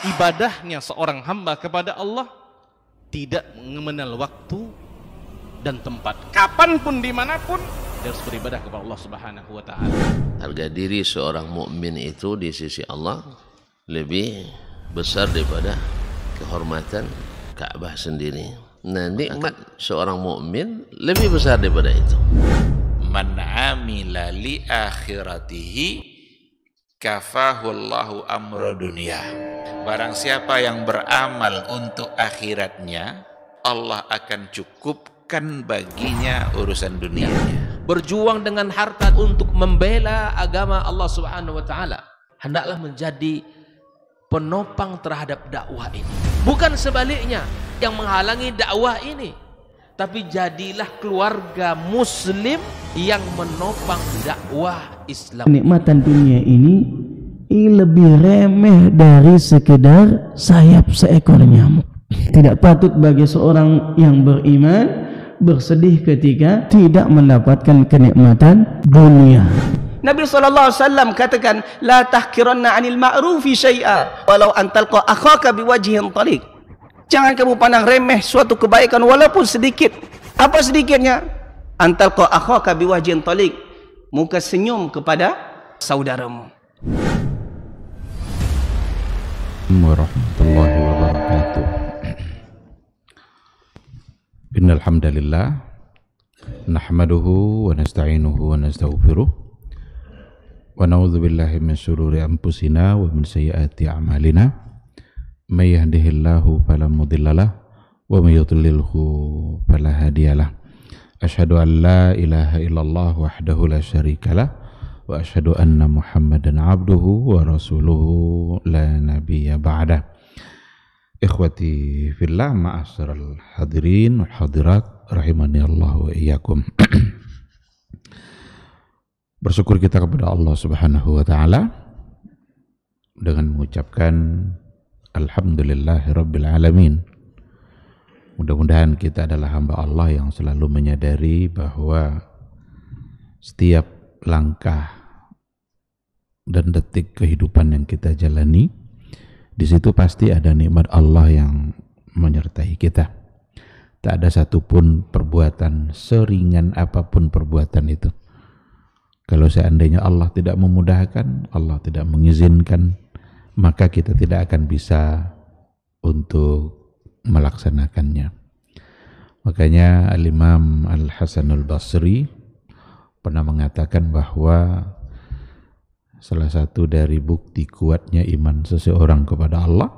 ibadahnya seorang hamba kepada Allah tidak mengenal waktu dan tempat. Kapanpun, dimanapun, dia harus beribadah kepada Allah Subhanahu wa Ta'ala. Harga diri seorang mukmin itu di sisi Allah lebih besar daripada kehormatan Ka'bah sendiri. Nah, nikmat seorang mukmin lebih besar daripada itu. Man amila li akhiratihi kafahullahu amra dunia. Barang siapa yang beramal untuk akhiratnya, Allah akan cukupkan baginya urusan dunianya. Berjuang dengan harta untuk membela agama Allah Subhanahu wa Ta'ala, hendaklah menjadi penopang terhadap dakwah ini, bukan sebaliknya yang menghalangi dakwah ini, tapi jadilah keluarga muslim yang menopang dakwah Islam. Kenikmatan dunia ini lebih remeh dari sekedar sayap seekor nyamuk. Tidak patut bagi seorang yang beriman bersedih ketika tidak mendapatkan kenikmatan dunia. Nabi SAW katakan, la tahkiranna 'anil ma'rufi syai'a walau an talqa akhaka biwajhin taliq. Jangan kamu pandang remeh suatu kebaikan walaupun sedikit. Apa sedikitnya? An talqa akhaka biwajhin taliq, muka senyum kepada saudaramu. Warahmatullahi wabarakatuh. Innal hamdalillah nahmaduhu wa nasta'inuhu wa nastaghfiruh wa na'udzu billahi min shururi anfusina wa min sayyiati a'malina may yahdihillahu fala mudhillalah wa may yudlilhu fala hadiyalah. Asyhadu an la ilaha illallah wahdahu la syarikalah wa asyhadu anna Muhammadan abduhu wa rasuluhu la nabiyya ba'dah. Ikhwati fillah, ma'asyiral hadirin wal hadirat rahimani Allah wa iyyakum. Bersyukur kita kepada Allah Subhanahu wa Ta'ala dengan mengucapkan alhamdulillahirabbil alamin. Mudah-mudahan kita adalah hamba Allah yang selalu menyadari bahwa setiap langkah dan detik kehidupan yang kita jalani, di situ pasti ada nikmat Allah yang menyertai kita. Tak ada satupun perbuatan, seringan apapun perbuatan itu, kalau seandainya Allah tidak memudahkan, Allah tidak mengizinkan, maka kita tidak akan bisa untuk melaksanakannya. Makanya Al-Imam Al-Hasanul Basri pernah mengatakan bahwa salah satu dari bukti kuatnya iman seseorang kepada Allah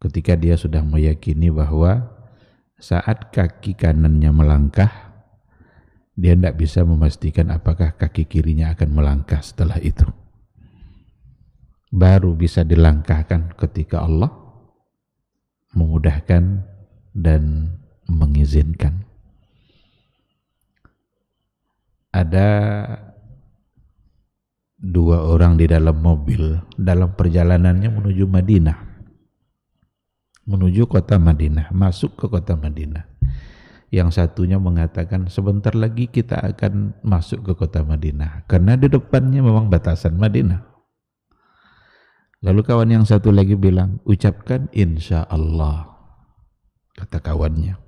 ketika dia sudah meyakini bahwa saat kaki kanannya melangkah, dia tidak bisa memastikan apakah kaki kirinya akan melangkah setelah itu. Baru bisa dilangkahkan ketika Allah memudahkan dan mengizinkan. Ada dua orang di dalam mobil dalam perjalanannya menuju Madinah, menuju kota Madinah, masuk ke kota Madinah. Yang satunya mengatakan sebentar lagi kita akan masuk ke kota Madinah karena di depannya memang batasan Madinah. Lalu kawan yang satu lagi bilang, ucapkan insya Allah, kata kawannya.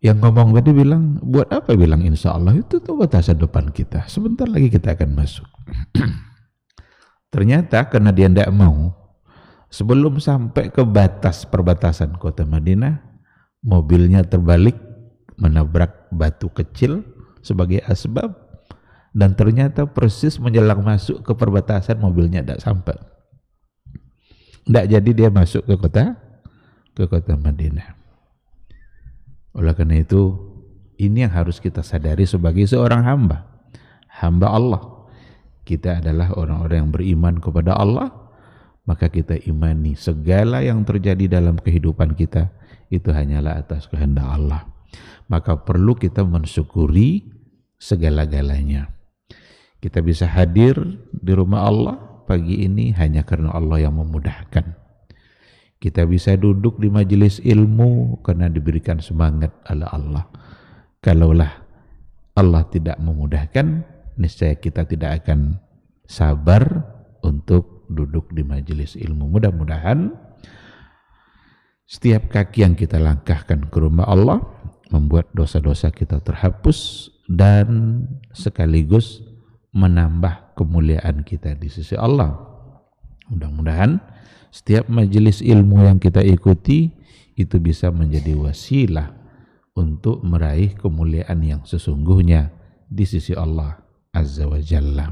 Yang ngomong tadi bilang, buat apa bilang insya Allah, itu tuh batasan depan kita, sebentar lagi kita akan masuk. Ternyata karena dia tidak mau, sebelum sampai ke batas perbatasan kota Madinah, mobilnya terbalik, menabrak batu kecil sebagai asbab, dan ternyata persis menjelang masuk ke perbatasan mobilnya tidak sampai. Tidak jadi dia masuk ke kota Madinah. Oleh karena itu, ini yang harus kita sadari sebagai seorang hamba Allah. Kita adalah orang-orang yang beriman kepada Allah, maka kita imani segala yang terjadi dalam kehidupan kita itu hanyalah atas kehendak Allah. Maka perlu kita mensyukuri segala-galanya. Kita bisa hadir di rumah Allah pagi ini hanya karena Allah yang memudahkan. Kita bisa duduk di majelis ilmu karena diberikan semangat oleh Allah. Kalaulah Allah tidak memudahkan, niscaya kita tidak akan sabar untuk duduk di majelis ilmu. Mudah-mudahan setiap kaki yang kita langkahkan ke rumah Allah membuat dosa-dosa kita terhapus dan sekaligus menambah kemuliaan kita di sisi Allah. Mudah-mudahan setiap majelis ilmu yang kita ikuti itu bisa menjadi wasilah untuk meraih kemuliaan yang sesungguhnya di sisi Allah Azza wa Jalla.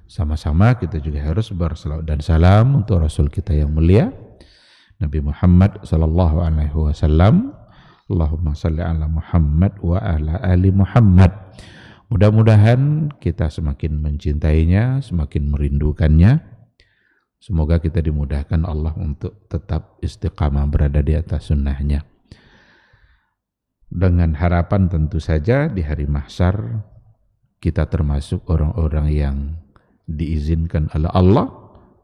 Sama-sama kita juga harus berselawat dan salam untuk Rasul kita yang mulia Nabi Muhammad sallallahu alaihi wasallam. Allahumma salli ala Muhammad wa ala ali Muhammad. Mudah-mudahan kita semakin mencintainya, semakin merindukannya. Semoga kita dimudahkan Allah untuk tetap istiqamah berada di atas sunnahnya. Dengan harapan tentu saja di hari mahsyar kita termasuk orang-orang yang diizinkan oleh Allah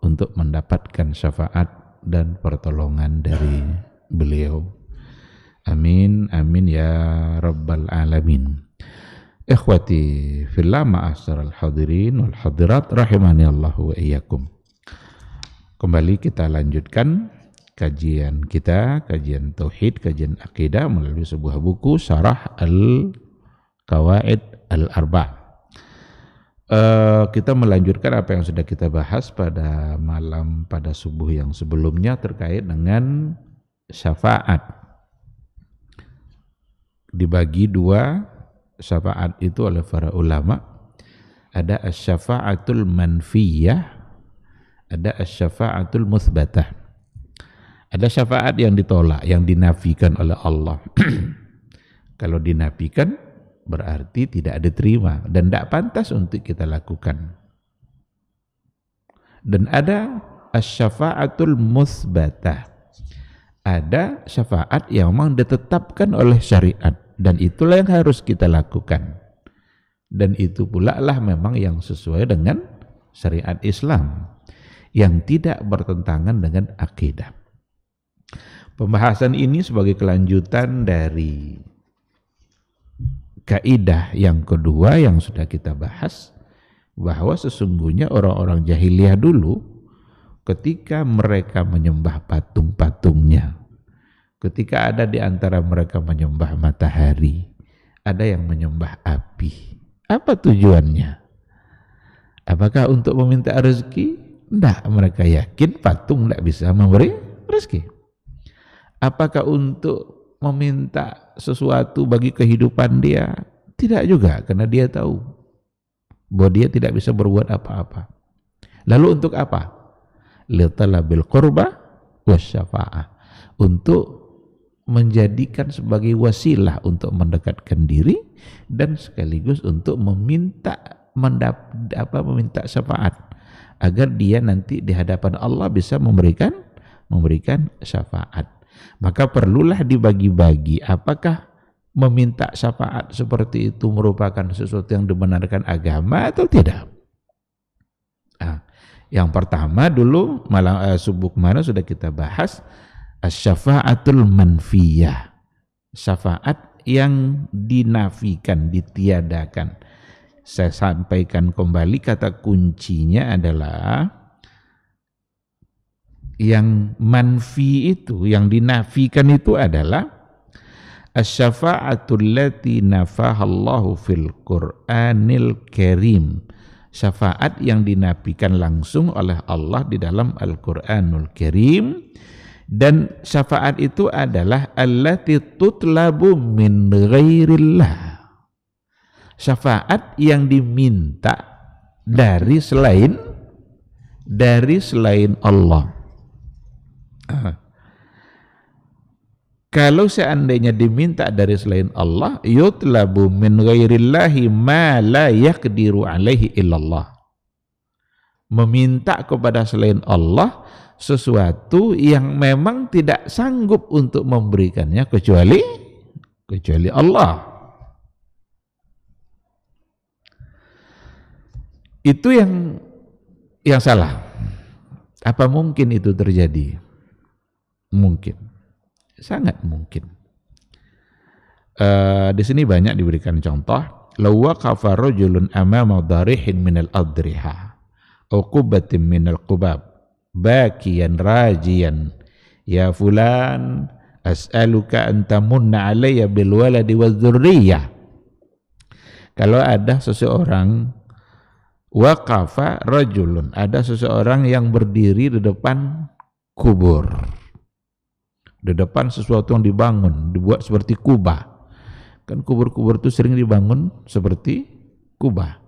untuk mendapatkan syafaat dan pertolongan dari beliau. Amin, amin ya rabbal alamin. Ikhwati fillah, ma'asyiral hadirin wal hadirat rahimani Allah wa iyyakum. Kembali kita lanjutkan kajian kita, kajian tauhid, kajian akidah melalui sebuah buku Syarah Al-Qawaid Al-Arba'. Kita melanjutkan apa yang sudah kita bahas pada malam, pada subuh yang sebelumnya terkait dengan syafaat. Dibagi dua syafaat itu oleh para ulama. Ada asy-syafa'atul manfiyah, ada asy-syafa'atul mutsbatah. Ada syafaat yang ditolak, yang dinafikan oleh Allah. Kalau dinafikan berarti tidak diterima dan tidak pantas untuk kita lakukan. Dan ada asy-syafa'atul mutsbatah. Ada syafaat yang memang ditetapkan oleh syariat dan itulah yang harus kita lakukan. Dan itu pula lah memang yang sesuai dengan syariat Islam, yang tidak bertentangan dengan akidah. Pembahasan ini sebagai kelanjutan dari kaidah yang kedua yang sudah kita bahas, bahwa sesungguhnya orang-orang jahiliyah dulu ketika mereka menyembah patung-patungnya, ketika ada di antara mereka menyembah matahari, ada yang menyembah api. Apa tujuannya? Apakah untuk meminta rezeki? Tidak, mereka yakin patung tidak bisa memberi rezeki. Apakah untuk meminta sesuatu bagi kehidupan dia? Tidak juga, karena dia tahu bahwa dia tidak bisa berbuat apa-apa. Lalu untuk apa? Litalabil qurba wasyafa'ah, untuk menjadikan sebagai wasilah untuk mendekatkan diri dan sekaligus untuk meminta syafaat agar dia nanti di hadapan Allah bisa memberikan syafaat. Maka perlulah dibagi-bagi, apakah meminta syafaat seperti itu merupakan sesuatu yang dibenarkan agama atau tidak. Yang pertama dulu malam subuh kemarin sudah kita bahas asy-syafa'atul manfiyah, syafaat yang dinafikan, ditiadakan. Saya sampaikan kembali, kata kuncinya adalah yang manfi itu, yang dinafikan itu adalah asy-syafa'atul lati nafahallahu fil Qur'anil Karim, syafaat yang dinafikan langsung oleh Allah di dalam Al-Qur'anul Karim. Dan syafaat itu adalah allati tutlabu min ghairillah, syafaat yang diminta dari selain Allah. Kalau seandainya diminta dari selain Allah, yutlabu min ghairillahi ma la yaqdiru alaihi illallah, meminta kepada selain Allah sesuatu yang memang tidak sanggup untuk memberikannya kecuali Allah. Itu yang salah. Apa mungkin itu terjadi? Mungkin, sangat mungkin. Di sini banyak diberikan contoh. Law waqafa rajulun amama darihin minal adriha, uqubatin minal qubab bakiyan rajiyan ya fulan as'aluka an tamunna alayya bil waladi waz dzurriyyah. Kalau ada seseorang waqafa rajulun, ada seseorang yang berdiri di depan kubur, di depan sesuatu yang dibangun, dibuat seperti kubah. Kan kubur-kubur itu sering dibangun seperti kubah.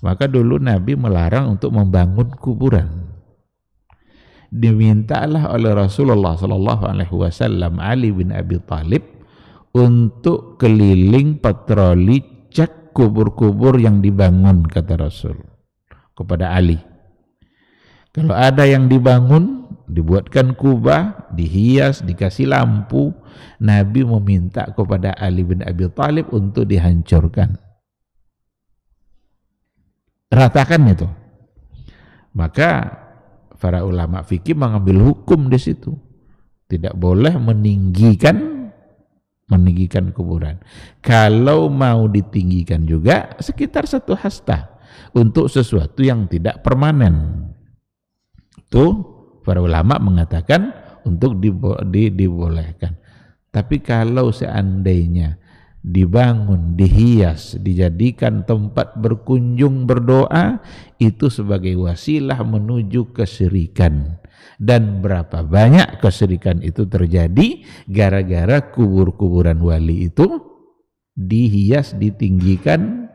Maka dulu Nabi melarang untuk membangun kuburan. Dimintalah oleh Rasulullah SAW Ali bin Abi Thalib untuk keliling patroli cek kubur-kubur yang dibangun, kata Rasul kepada Ali. Kalau ada yang dibangun, dibuatkan kubah, dihias, dikasih lampu, Nabi meminta kepada Ali bin Abi Thalib untuk dihancurkan. Ratakan itu. Maka para ulama fikih mengambil hukum di situ. Tidak boleh meninggikan kuburan. Kalau mau ditinggikan juga sekitar 1 hasta untuk sesuatu yang tidak permanen. Itu para ulama mengatakan untuk dibolehkan. Tapi kalau seandainya dibangun, dihias, dijadikan tempat berkunjung berdoa, itu sebagai wasilah menuju kesyirikan. Dan berapa banyak kesyirikan itu terjadi gara-gara kubur-kuburan wali itu dihias, ditinggikan,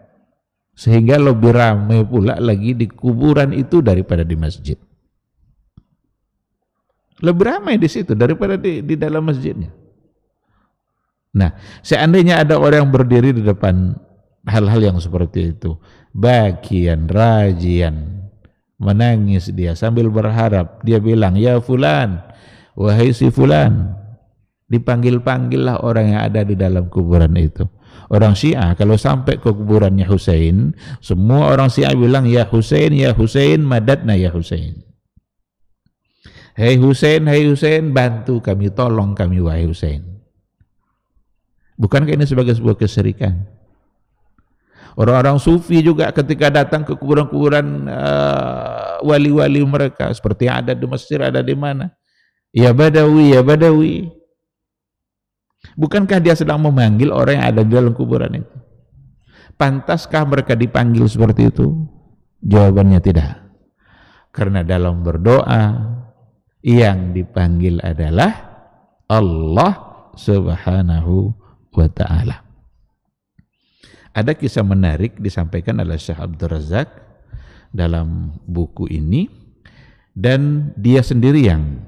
sehingga lebih ramai pula lagi di kuburan itu daripada di masjid. Lebih ramai di situ daripada di dalam masjidnya. Nah, seandainya ada orang yang berdiri di depan hal-hal yang seperti itu, bakian, rajian, menangis dia sambil berharap, dia bilang, ya fulan, wahai si fulan, dipanggil-panggillah orang yang ada di dalam kuburan itu. Orang Syiah kalau sampai ke kuburannya Husain, semua orang Syiah bilang, ya Husain, madadna ya Husain. Hei Husain, bantu kami, tolong kami wahai Husain. Bukankah ini sebagai sebuah kesyirikan? Orang-orang sufi juga ketika datang ke kuburan-kuburan wali-wali mereka, seperti yang ada di Mesir, ada di mana? Ya Badawi, ya Badawi. Bukankah dia sedang memanggil orang yang ada di dalam kuburan itu? Pantaskah mereka dipanggil seperti itu? Jawabannya tidak. Karena dalam berdoa yang dipanggil adalah Allah Subhanahu wa ta'ala. Ada kisah menarik disampaikan oleh Syekh Abdul Razak dalam buku ini, dan dia sendiri yang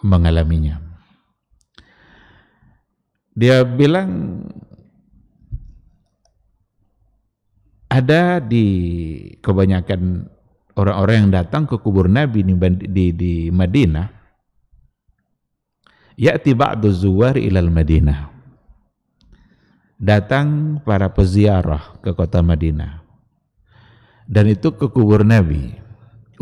mengalaminya. Dia bilang ada di kebanyakan orang-orang yang datang ke kubur Nabi di Madinah, ya'ti ba'du zuwar ilal Madinah. Datang para peziarah ke kota Madinah, dan itu ke kubur Nabi.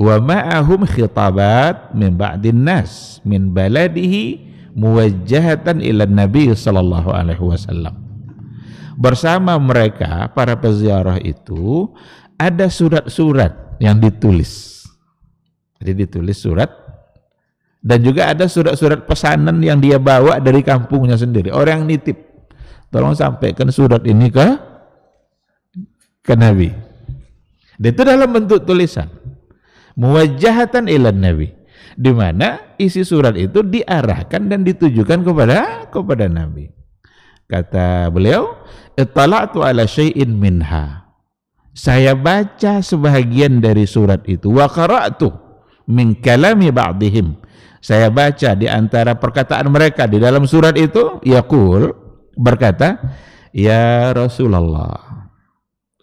Wa ma'ahum khitabat min ba'din nas min baladihi muwajjahatan ila Nabi sallallahu alaihi wasallam. Bersama mereka para peziarah itu ada surat-surat yang ditulis. Jadi ditulis surat, dan juga ada surat-surat pesanan yang dia bawa dari kampungnya sendiri. Orang yang nitip, tolong sampaikan surat ini ke Nabi. Itu dalam bentuk tulisan. Muwajjahatan ilan Nabi. Di mana isi surat itu diarahkan dan ditujukan kepada Nabi. Kata beliau, "Ittala'tu ala syai'in minha." Saya baca sebahagian dari surat itu. Wa qara'tu min kalami ba'dihim. Saya baca di antara perkataan mereka di dalam surat itu, yaqul, berkata, ya Rasulullah,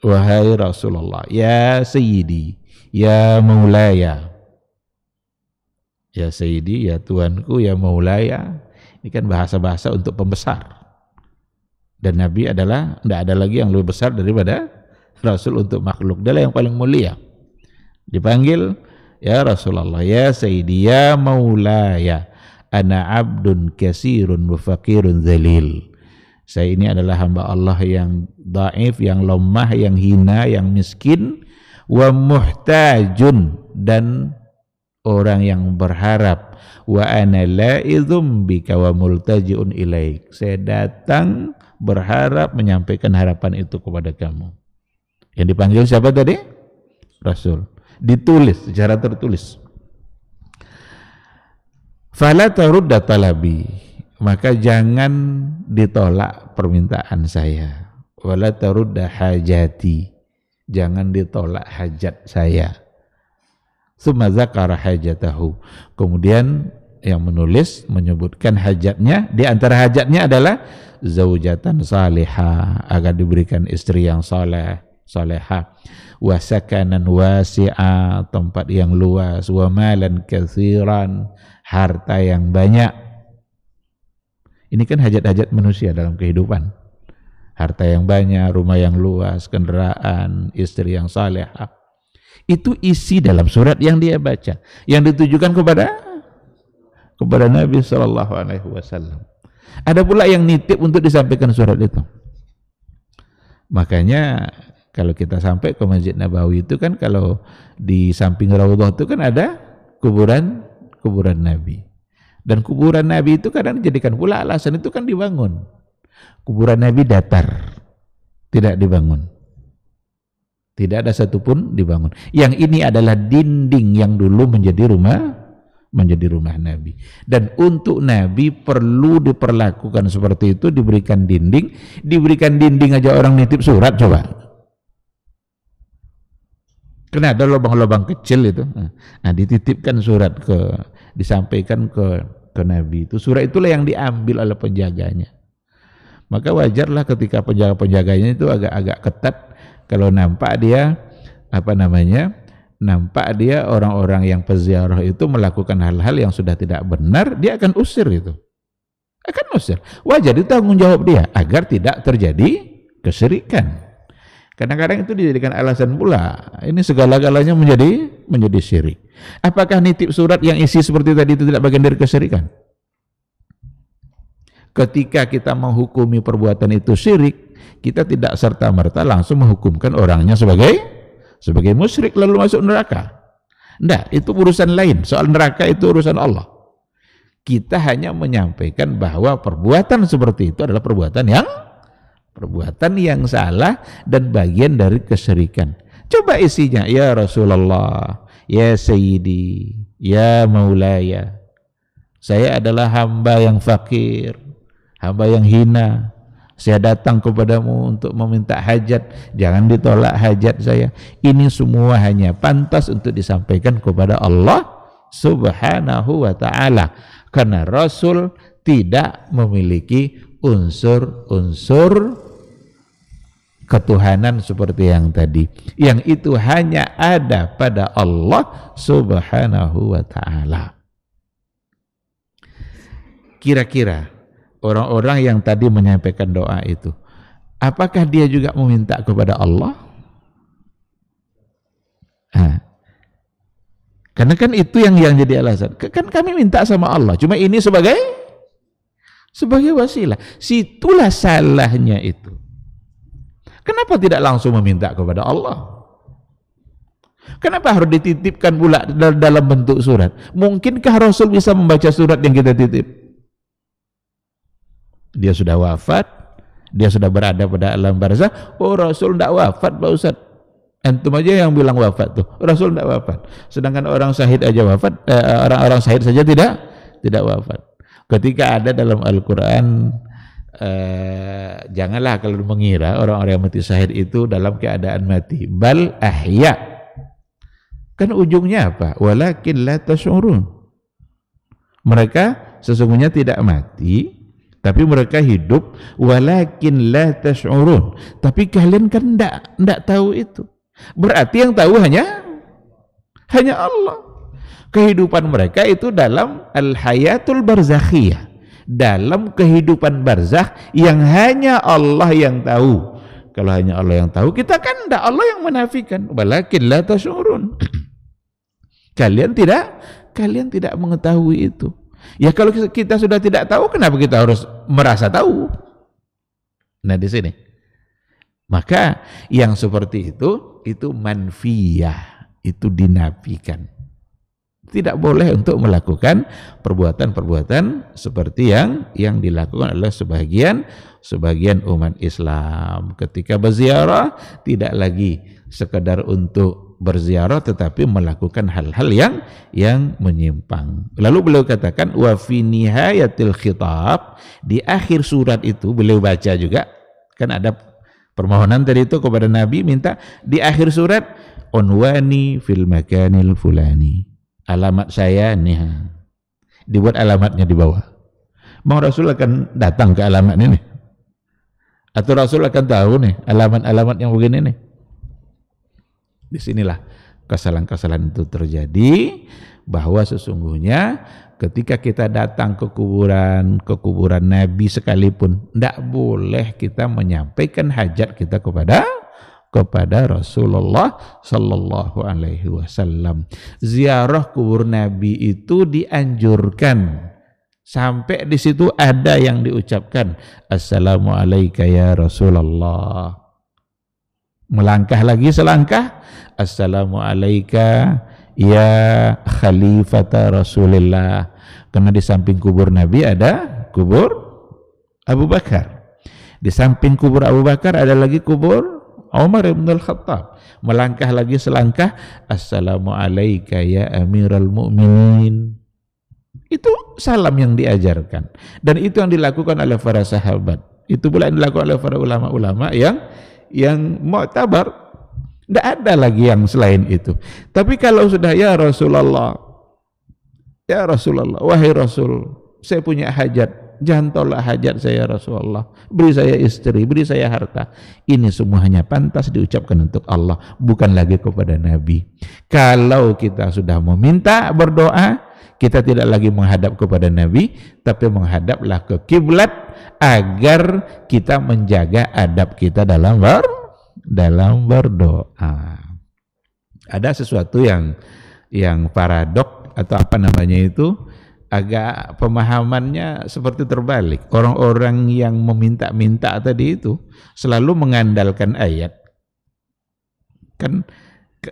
wahai Rasulullah, ya Sayyidi, ya Maulaya, ya Sayyidi, ya Tuanku, ya Maulaya. Ini kan bahasa-bahasa untuk pembesar, dan Nabi adalah, tidak ada lagi yang lebih besar daripada Rasul untuk makhluk. Dia yang paling mulia. Dipanggil, ya Rasulullah, ya Sayyidi, ya Maulaya, ana abdun kasirun mufakirun zalil. Saya ini adalah hamba Allah yang dhaif, yang lemah, yang hina, yang miskin. wa muhtajun, dan orang yang berharap, wa ana la'idhum bika wa multaji'un ilaik, saya datang berharap menyampaikan harapan itu kepada kamu. Yang dipanggil siapa tadi? Rasul. Ditulis secara tertulis. Fala tarudda talabi, maka jangan ditolak permintaan saya. Wala tarudda hajati, jangan ditolak hajat saya. Tsumma dzakara hajatahu, kemudian yang menulis menyebutkan hajatnya. Di antara hajatnya adalah zaujatan salihah, agar diberikan istri yang salihah, wa sakanan wasi'a, tempat yang luas, wa malan katsiran, harta yang banyak. Ini kan hajat-hajat manusia dalam kehidupan. Harta yang banyak, rumah yang luas, kendaraan, istri yang salihah. Itu isi dalam surat yang dia baca, yang ditujukan kepada Nabi SAW. Ada pula yang nitip untuk disampaikan surat itu. Makanya kalau kita sampai ke Masjid Nabawi itu kan, kalau di samping Raudhah itu kan ada kuburan Nabi. Dan kuburan Nabi itu kadang dijadikan pula alasan itu kan dibangun. Kuburan Nabi datar, tidak dibangun. Tidak ada satupun dibangun. Yang ini adalah dinding yang dulu menjadi rumah Nabi. Dan untuk Nabi perlu diperlakukan seperti itu, diberikan dinding aja orang nitip surat, coba. Karena ada lubang-lubang kecil itu. Nah, dititipkan surat disampaikan ke Nabi itu. Surat itulah yang diambil oleh penjaganya. Maka wajarlah ketika penjaga-penjaganya itu agak-agak ketat, kalau nampak dia orang-orang yang peziarah itu melakukan hal-hal yang sudah tidak benar, dia akan usir itu. Akan usir. Wajar, itu tanggung jawab dia agar tidak terjadi kesyirikan. Kadang-kadang itu dijadikan alasan pula. Ini segala-galanya menjadi syirik. Apakah nitip surat yang isi seperti tadi itu tidak bagian dari kesyirikan? Ketika kita menghukumi perbuatan itu syirik, kita tidak serta-merta langsung menghukumkan orangnya sebagai musyrik lalu masuk neraka. Enggak, itu urusan lain. Soal neraka itu urusan Allah. Kita hanya menyampaikan bahwa perbuatan seperti itu adalah perbuatan yang salah dan bagian dari kesyirikan. Coba isinya, ya Rasulullah, ya Sayyidi, ya Maulaya, saya adalah hamba yang fakir, hamba yang hina. Saya datang kepadamu untuk meminta hajat, jangan ditolak hajat saya. Ini semua hanya pantas untuk disampaikan kepada Allah Subhanahu wa ta'ala. Karena Rasul tidak memiliki unsur-unsur ketuhanan seperti yang tadi. Yang itu hanya ada pada Allah Subhanahu wa ta'ala. Kira-kira orang-orang yang tadi menyampaikan doa itu, apakah dia juga meminta kepada Allah? Karena kan itu yang jadi alasan. Kan kami minta sama Allah, cuma ini sebagai wasilah. Situlah salahnya itu. Kenapa tidak langsung meminta kepada Allah? Kenapa harus dititipkan pula dalam bentuk surat? Mungkinkah Rasul bisa membaca surat yang kita titip? Dia sudah wafat, dia sudah berada pada alam barzah. Oh, Rasul tidak wafat, Pak Ustaz. Antum aja yang bilang wafat tuh. Rasul tidak wafat. Sedangkan orang syahid aja wafat, orang-orang syahid saja tidak wafat. Ketika ada dalam Al-Quran, janganlah kalau mengira orang-orang yang mati syahid itu dalam keadaan mati. Bal ahya. Kan ujungnya apa? Walakin la tash'urun. Mereka sesungguhnya tidak mati, tapi mereka hidup. Walakin la tash'urun. Tapi kalian kan tidak tahu itu. Berarti yang tahu hanya Allah. Kehidupan mereka itu dalam al-hayatul barzakhiyah, dalam kehidupan barzakh yang hanya Allah yang tahu. Kalau hanya Allah yang tahu, kita kan tidak, Allah yang menafikan. Walakin la tash'urun. Kalian tidak mengetahui itu. Ya kalau kita sudah tidak tahu, kenapa kita harus merasa tahu? Nah di sini. Maka yang seperti itu itu manfiyah, itu dinafikan. Tidak boleh untuk melakukan perbuatan-perbuatan seperti yang dilakukan oleh sebagian umat Islam. Ketika berziarah tidak lagi sekedar untuk berziarah tetapi melakukan hal-hal yang menyimpang. Lalu beliau katakan wa fi nihayatil khitab, di akhir surat itu beliau baca juga, kan ada permohonan tadi itu kepada Nabi, minta di akhir surat unwani fil makanil fulani, alamat saya nih, dibuat alamatnya di bawah. Mau Rasul akan datang ke alamat ini atau Rasul akan tahu nih alamat-alamat yang begini nih? Disinilah kesalahan-kesalahan itu terjadi, bahwa sesungguhnya ketika kita datang ke kuburan Nabi sekalipun, tidak boleh kita menyampaikan hajat kita kepada Rasulullah Sallallahu Alaihi Wasallam. Ziarah kubur Nabi itu dianjurkan, sampai di situ ada yang diucapkan Assalamualaikum ya Rasulullah. Melangkah lagi selangkah, Assalamualaikum ya Khalifata Rasulillah. Karena di samping kubur Nabi ada kubur Abu Bakar. Di samping kubur Abu Bakar ada lagi kubur Umar ibn al-Khattab. Melangkah lagi selangkah, Assalamualaikum ya Amirul Mu'minin. Itu salam yang diajarkan. Dan itu yang dilakukan oleh para sahabat. Itu pula yang dilakukan oleh para ulama-ulama yang mu'tabar. Tidak ada lagi yang selain itu. Tapi kalau sudah ya Rasulullah, wahai Rasul, saya punya hajat, jangan tolak hajat saya Rasulullah, beri saya istri, beri saya harta. Ini semua hanya pantas diucapkan untuk Allah, bukan lagi kepada Nabi. Kalau kita sudah meminta berdoa, kita tidak lagi menghadap kepada Nabi, tapi menghadaplah ke kiblat agar kita menjaga adab kita dalam berdoa. Ada sesuatu yang paradok atau apa namanya itu, agak pemahamannya seperti terbalik. Orang-orang yang meminta-minta tadi itu selalu mengandalkan ayat. Kan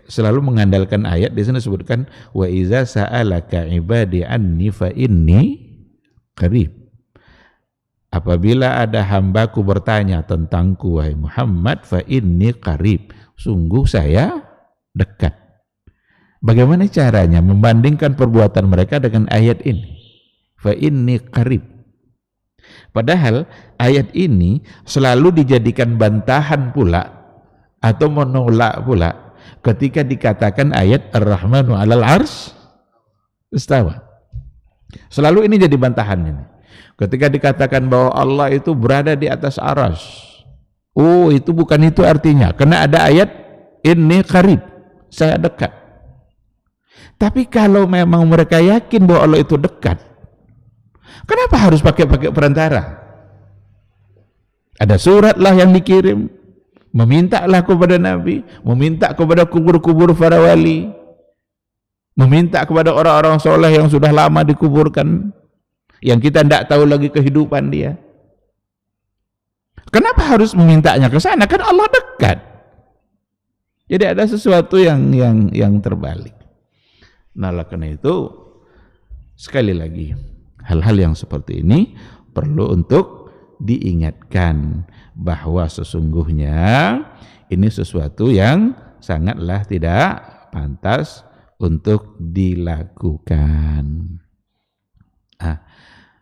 selalu mengandalkan ayat. Di sana disebutkan wa iza sa'alaka ibadi anni fa inni qarib. Apabila ada hambaku bertanya tentangku wahai Muhammad, fa inni qarib, sungguh saya dekat. Bagaimana caranya membandingkan perbuatan mereka dengan ayat ini? Fa inni qarib. Padahal ayat ini selalu dijadikan bantahan pula atau menolak pula ketika dikatakan ayat Ar-Rahmanu 'alal 'arsy istawa. Selalu ini jadi bantahan ini. Ketika dikatakan bahwa Allah itu berada di atas arasy, oh itu bukan itu artinya, karena ada ayat inni qarib, saya dekat. Tapi kalau memang mereka yakin bahwa Allah itu dekat, kenapa harus pakai perantara? Ada suratlah yang dikirim, memintalah kepada Nabi, meminta kepada kubur-kubur para wali, meminta kepada orang-orang soleh yang sudah lama dikuburkan, yang kita tidak tahu lagi kehidupan dia. Kenapa harus memintanya ke sana? Kan Allah dekat. Jadi ada sesuatu yang terbalik. Nah, karena itu sekali lagi hal-hal yang seperti ini perlu untuk diingatkan bahwa sesungguhnya ini sesuatu yang sangatlah tidak pantas untuk dilakukan.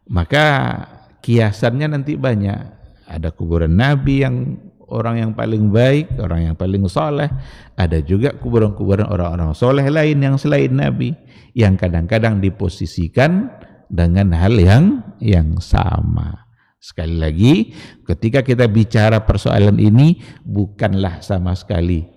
Maka kiasannya nanti banyak. Ada kuburan Nabi yang orang yang paling baik, orang yang paling soleh. Ada juga kuburan-kuburan orang-orang soleh lain yang selain Nabi, yang kadang-kadang diposisikan dengan hal yang sama. Sekali lagi, ketika kita bicara persoalan ini, bukanlah sama sekali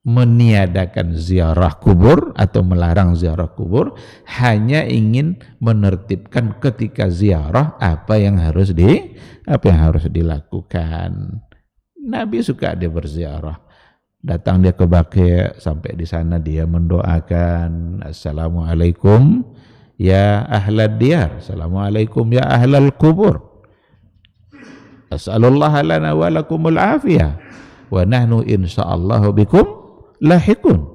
meniadakan ziarah kubur atau melarang ziarah kubur, hanya ingin menertibkan ketika ziarah apa yang harus dilakukan. Nabi suka dia berziarah, datang dia ke Baqi', sampai di sana dia mendoakan Assalamualaikum ya ahlad diyar, Assalamualaikum ya ahlal kubur, as'alullah lana wa lakumul afiyah wa nahnu insyaallah bikum lahiqun.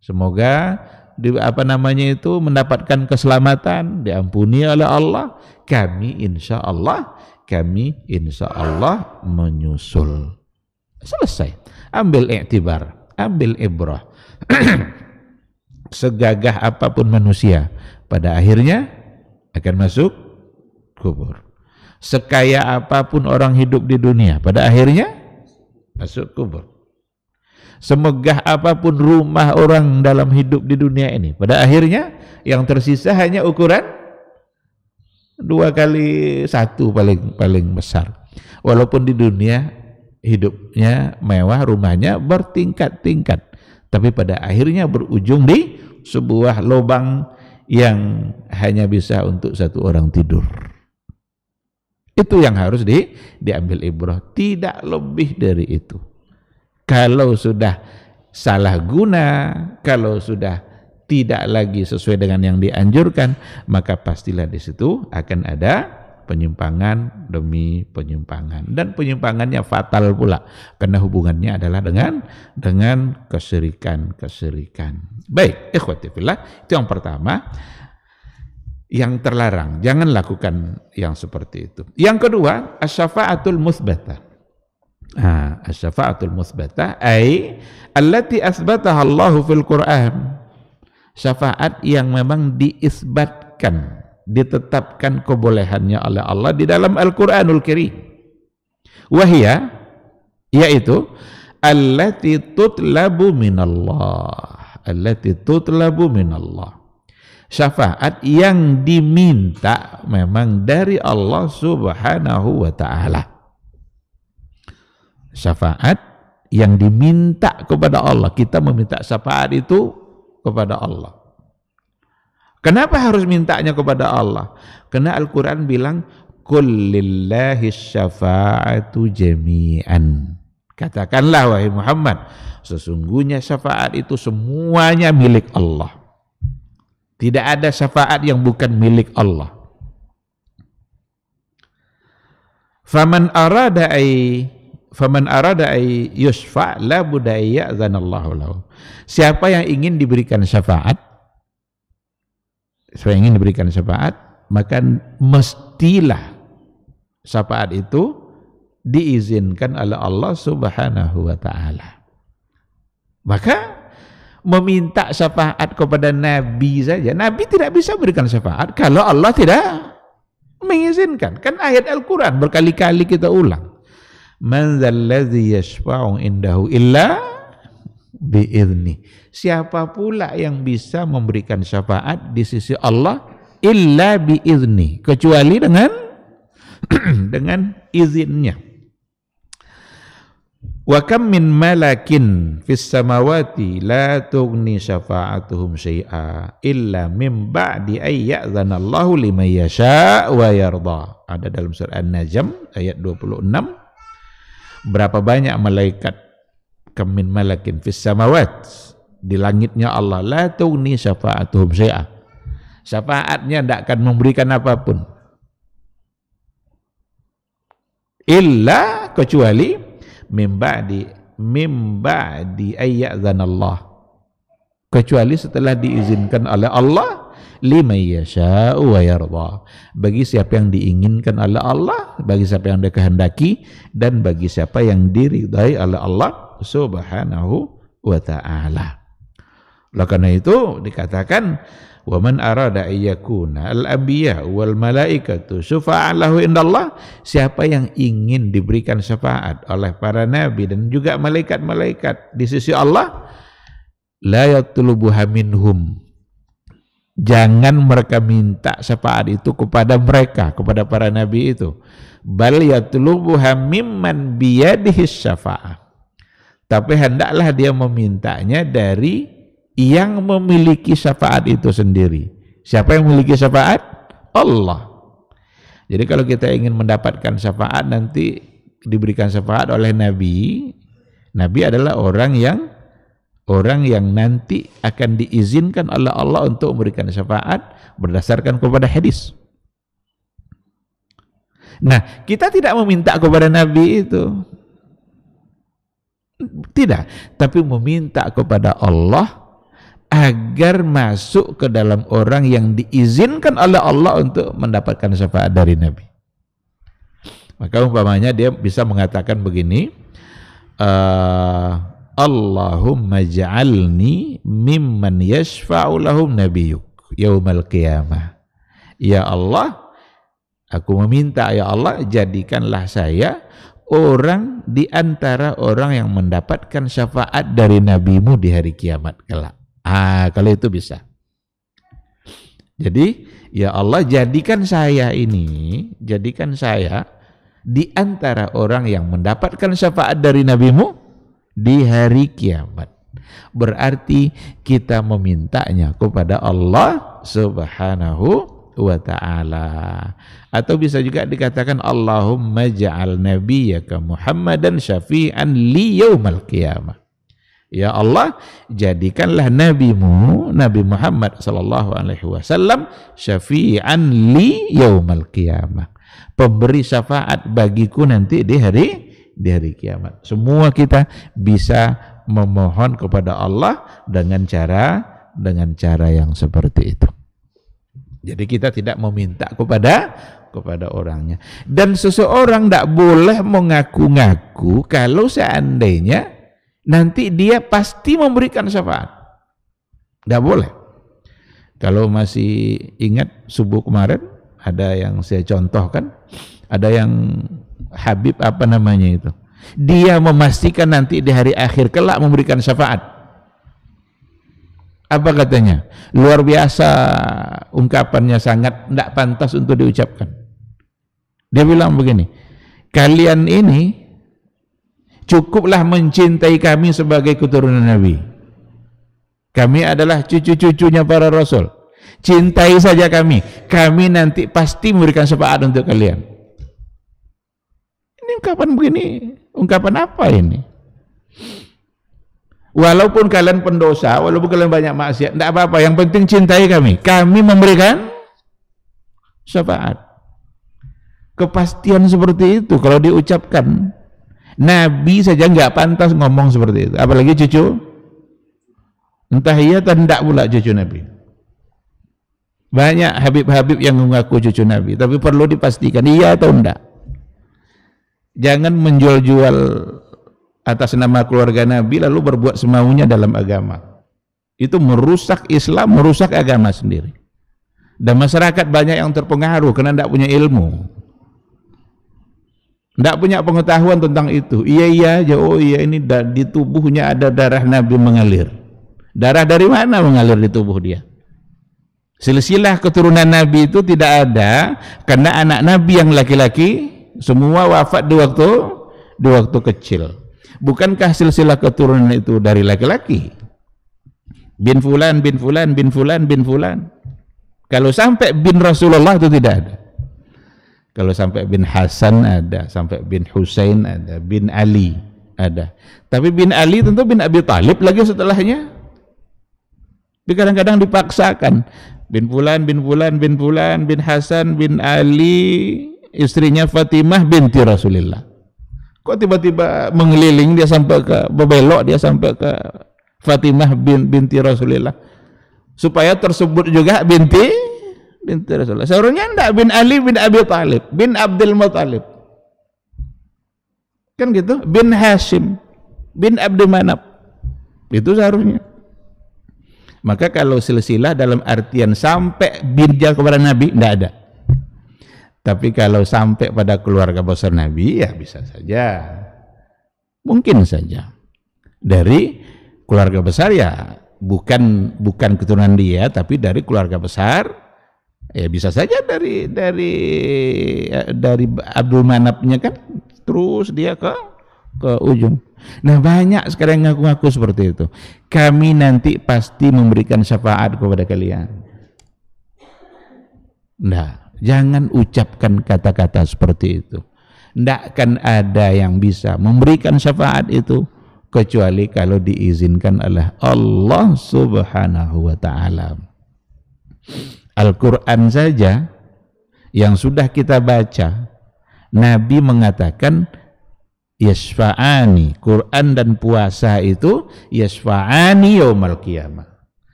Semoga mendapatkan keselamatan, diampuni oleh Allah. Kami insya Allah menyusul. Selesai. Ambil iktibar, ambil ibrah. Segagah apapun manusia, pada akhirnya akan masuk kubur. Sekaya apapun orang hidup di dunia, pada akhirnya masuk kubur. Semegah apapun rumah orang dalam hidup di dunia ini, pada akhirnya yang tersisa hanya ukuran 2x1 paling besar. Walaupun di dunia hidupnya mewah, rumahnya bertingkat-tingkat, tapi pada akhirnya berujung di sebuah lubang yang hanya bisa untuk satu orang tidur. Itu yang harus diambil ibrah, tidak lebih dari itu. Kalau sudah salah guna, kalau sudah tidak lagi sesuai dengan yang dianjurkan, maka pastilah di situ akan ada penyimpangan demi penyimpangan, dan penyimpangannya fatal pula karena hubungannya adalah dengan kesyirikan. Baik, ikhwati fillah, itu yang pertama, yang terlarang, jangan lakukan yang seperti itu. Yang kedua, asy-syafa'atul mutsbathah. Asy-syafa'atul mutsbathah ay allati asbataha Allahu fil Qur'an. Syafaat yang memang diisbatkan, ditetapkan kebolehannya oleh Allah di dalam Al-Qur'anul Karim. Wahia, yaitu allati tutlabu minallah. Allati tutlabu minallah. Syafaat yang diminta memang dari Allah Subhanahu wa ta'ala. Syafaat yang diminta kepada Allah. Kita meminta syafaat itu kepada Allah. Kenapa harus mintanya kepada Allah? Karena Al-Quran bilang, Qul lillahi syafa'atu jami'an. Katakanlah wahai Muhammad, sesungguhnya syafaat itu semuanya milik Allah. Tidak ada syafaat yang bukan milik Allah. Faman arada ay yusfa' la budaya ya'zanallahu lahu. Siapa yang ingin diberikan syafaat, maka mestilah syafaat itu diizinkan oleh Allah Subhanahu wa ta'ala. Maka meminta syafaat kepada Nabi saja, Nabi tidak bisa berikan syafaat kalau Allah tidak mengizinkan. Kan ayat Al-Quran berkali-kali kita ulang, man dzalladzi yashfa'u indahu illa bi'idznih. Siapa pula yang bisa memberikan syafaat di sisi Allah illa bi'idznih, kecuali dengan izinnya. Wa kam min malakin fis samawati la tughni syafa'atuhum syai'a illa min ba'di ay ya'zanallahu liman yasha' wa yarda. Ada dalam surah An-Najm ayat 26. Berapa banyak malaikat, kam min malakin fis samawat, di langitnya Allah, la tughni syafa'atuhum syai'a, syafaatnya tidak akan memberikan apapun, illa, kecuali mim ba'di ayyadzanallah, kecuali setelah diizinkan oleh Allah, liman yasha'u wa yarda, bagi siapa yang diinginkan oleh Allah, bagi siapa yang dikehendaki, dan bagi siapa yang diridai oleh Allah Subhanahu wa ta'ala. Oleh karena itu dikatakan, wa man arada ayyakuna al-anbiya wal malaikatu syufa'a lahu indallah, siapa yang ingin diberikan syafaat oleh para nabi dan juga malaikat-malaikat di sisi Allah, la yatlubuha minhum, jangan mereka minta syafaat itu kepada mereka, kepada para nabi itu, bal yatlubuha mimman biyadihi syafa'ah, tapi hendaklah dia memintanya dari yang memiliki syafaat itu sendiri. Siapa yang memiliki syafaat? Allah. Jadi kalau kita ingin mendapatkan syafaat, nanti diberikan syafaat oleh Nabi. Nabi adalah orang yang nanti akan diizinkan oleh Allah untuk memberikan syafaat berdasarkan kepada hadis. Nah, kita tidak meminta kepada Nabi itu. Tidak, tapi meminta kepada Allah agar masuk ke dalam orang yang diizinkan oleh Allah untuk mendapatkan syafaat dari Nabi. Maka umpamanya dia bisa mengatakan begini, Allahumma ja'alni mimman yashfa'u lahum nabiyyuk yaumal qiyamah. Ya Allah, aku meminta ya Allah, jadikanlah saya orang di antara orang yang mendapatkan syafaat dari nabimu di hari kiamat kelak. Kalau itu bisa. Jadi, ya Allah, jadikan saya di antara orang yang mendapatkan syafaat dari nabimu di hari kiamat. Berarti kita memintanya kepada Allah Subhanahu wa ta'ala. Atau bisa juga dikatakan Allahumma ja'al nabiyyaka Muhammadan syafi'an li yaumal qiyamah. Ya Allah, jadikanlah nabimu Nabi Muhammad sallallahu alaihi wasallam syafi'an li yaumal qiyamah, pemberi syafaat bagiku nanti di hari kiamat. Semua kita bisa memohon kepada Allah dengan cara yang seperti itu. Jadi kita tidak meminta kepada orangnya. Dan seseorang tidak boleh mengaku-ngaku kalau seandainya nanti dia pasti memberikan syafaat. Tidak boleh. Kalau masih ingat subuh kemarin, ada yang saya contohkan, ada yang Habib apa namanya itu, dia memastikan nanti di hari akhir kelak memberikan syafaat. Apa katanya? Luar biasa ungkapannya, sangat tidak pantas untuk diucapkan. Dia bilang begini, kalian ini cukuplah mencintai kami sebagai keturunan Nabi. Kami adalah cucu-cucunya para Rasul. Cintai saja kami. Kami nanti pasti memberikan syafaat untuk kalian. Ini ungkapan begini, ungkapan apa ini? Walaupun kalian pendosa, walaupun kalian banyak maksiat, tidak apa-apa. Yang penting cintai kami. Kami memberikan syafaat. Kepastian seperti itu kalau diucapkan. Nabi saja nggak pantas ngomong seperti itu, apalagi cucu. Entah iya atau tidak pula cucu Nabi. Banyak Habib-Habib yang mengaku cucu Nabi, tapi perlu dipastikan iya atau tidak. Jangan menjual-jual atas nama keluarga Nabi lalu berbuat semaunya dalam agama. Itu merusak Islam, merusak agama sendiri. Dan masyarakat banyak yang terpengaruh karena tidak punya ilmu. Tidak punya pengetahuan tentang itu. Iya aja, oh iya ini di tubuhnya ada darah Nabi mengalir. Darah dari mana mengalir di tubuh dia? Silsilah keturunan Nabi itu tidak ada, karena anak Nabi yang laki-laki semua wafat di waktu kecil. Bukankah silsilah keturunan itu dari laki-laki? Bin fulan, bin fulan, bin fulan, bin fulan. Kalau sampai bin Rasulullah itu tidak ada. Kalau sampai bin Hasan ada, sampai bin Husain ada, bin Ali ada. Tapi bin Ali tentu bin Abi Thalib lagi setelahnya. Tapi kadang-kadang dipaksakan. Bin fulan, bin fulan, bin fulan, bin Hasan, bin Ali, istrinya Fatimah binti Rasulullah. Kok tiba-tiba mengeliling dia sampai ke, berbelok dia sampai ke Fatimah binti Rasulullah. Supaya tersebut juga binti Rasulullah. Seharusnya enggak bin Ali bin Abi Thalib, bin Abdul Muthalib. Kan gitu, bin Hashim, bin Abdul Manaf. Itu seharusnya. Maka kalau silsilah dalam artian sampai birja kepada Nabi, enggak ada. Tapi kalau sampai pada keluarga besar Nabi, ya bisa saja. Mungkin saja. Dari keluarga besar ya bukan keturunan dia, tapi dari keluarga besar. Ya bisa saja dari Abdul Manafnya kan, terus dia ke ujung. Nah banyak sekarang ngaku-ngaku seperti itu. Kami nanti pasti memberikan syafaat kepada kalian. Nah, jangan ucapkan kata-kata seperti itu. Tidak akan ada yang bisa memberikan syafaat itu kecuali kalau diizinkan oleh Allah Subhanahu wa ta'ala. Al-Quran saja yang sudah kita baca, Nabi mengatakan yasfa'ani, Quran dan puasa itu yasfa'ani yaumal qiyamah,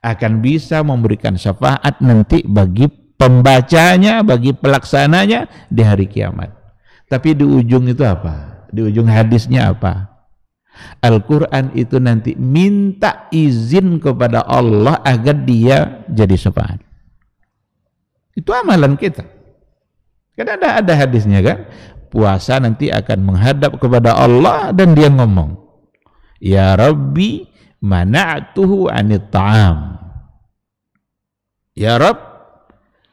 akan bisa memberikan syafaat nanti bagi pembacanya, bagi pelaksananya di hari kiamat. Tapi di ujung itu apa? Di ujung hadisnya apa? Al-Quran itu nanti minta izin kepada Allah agar dia jadi syafaat. Itu amalan kita. Kan ada hadisnya kan? Puasa nanti akan menghadap kepada Allah dan dia ngomong, ya Rabbi mana'tuhu anit ta'am. Ya Rabb,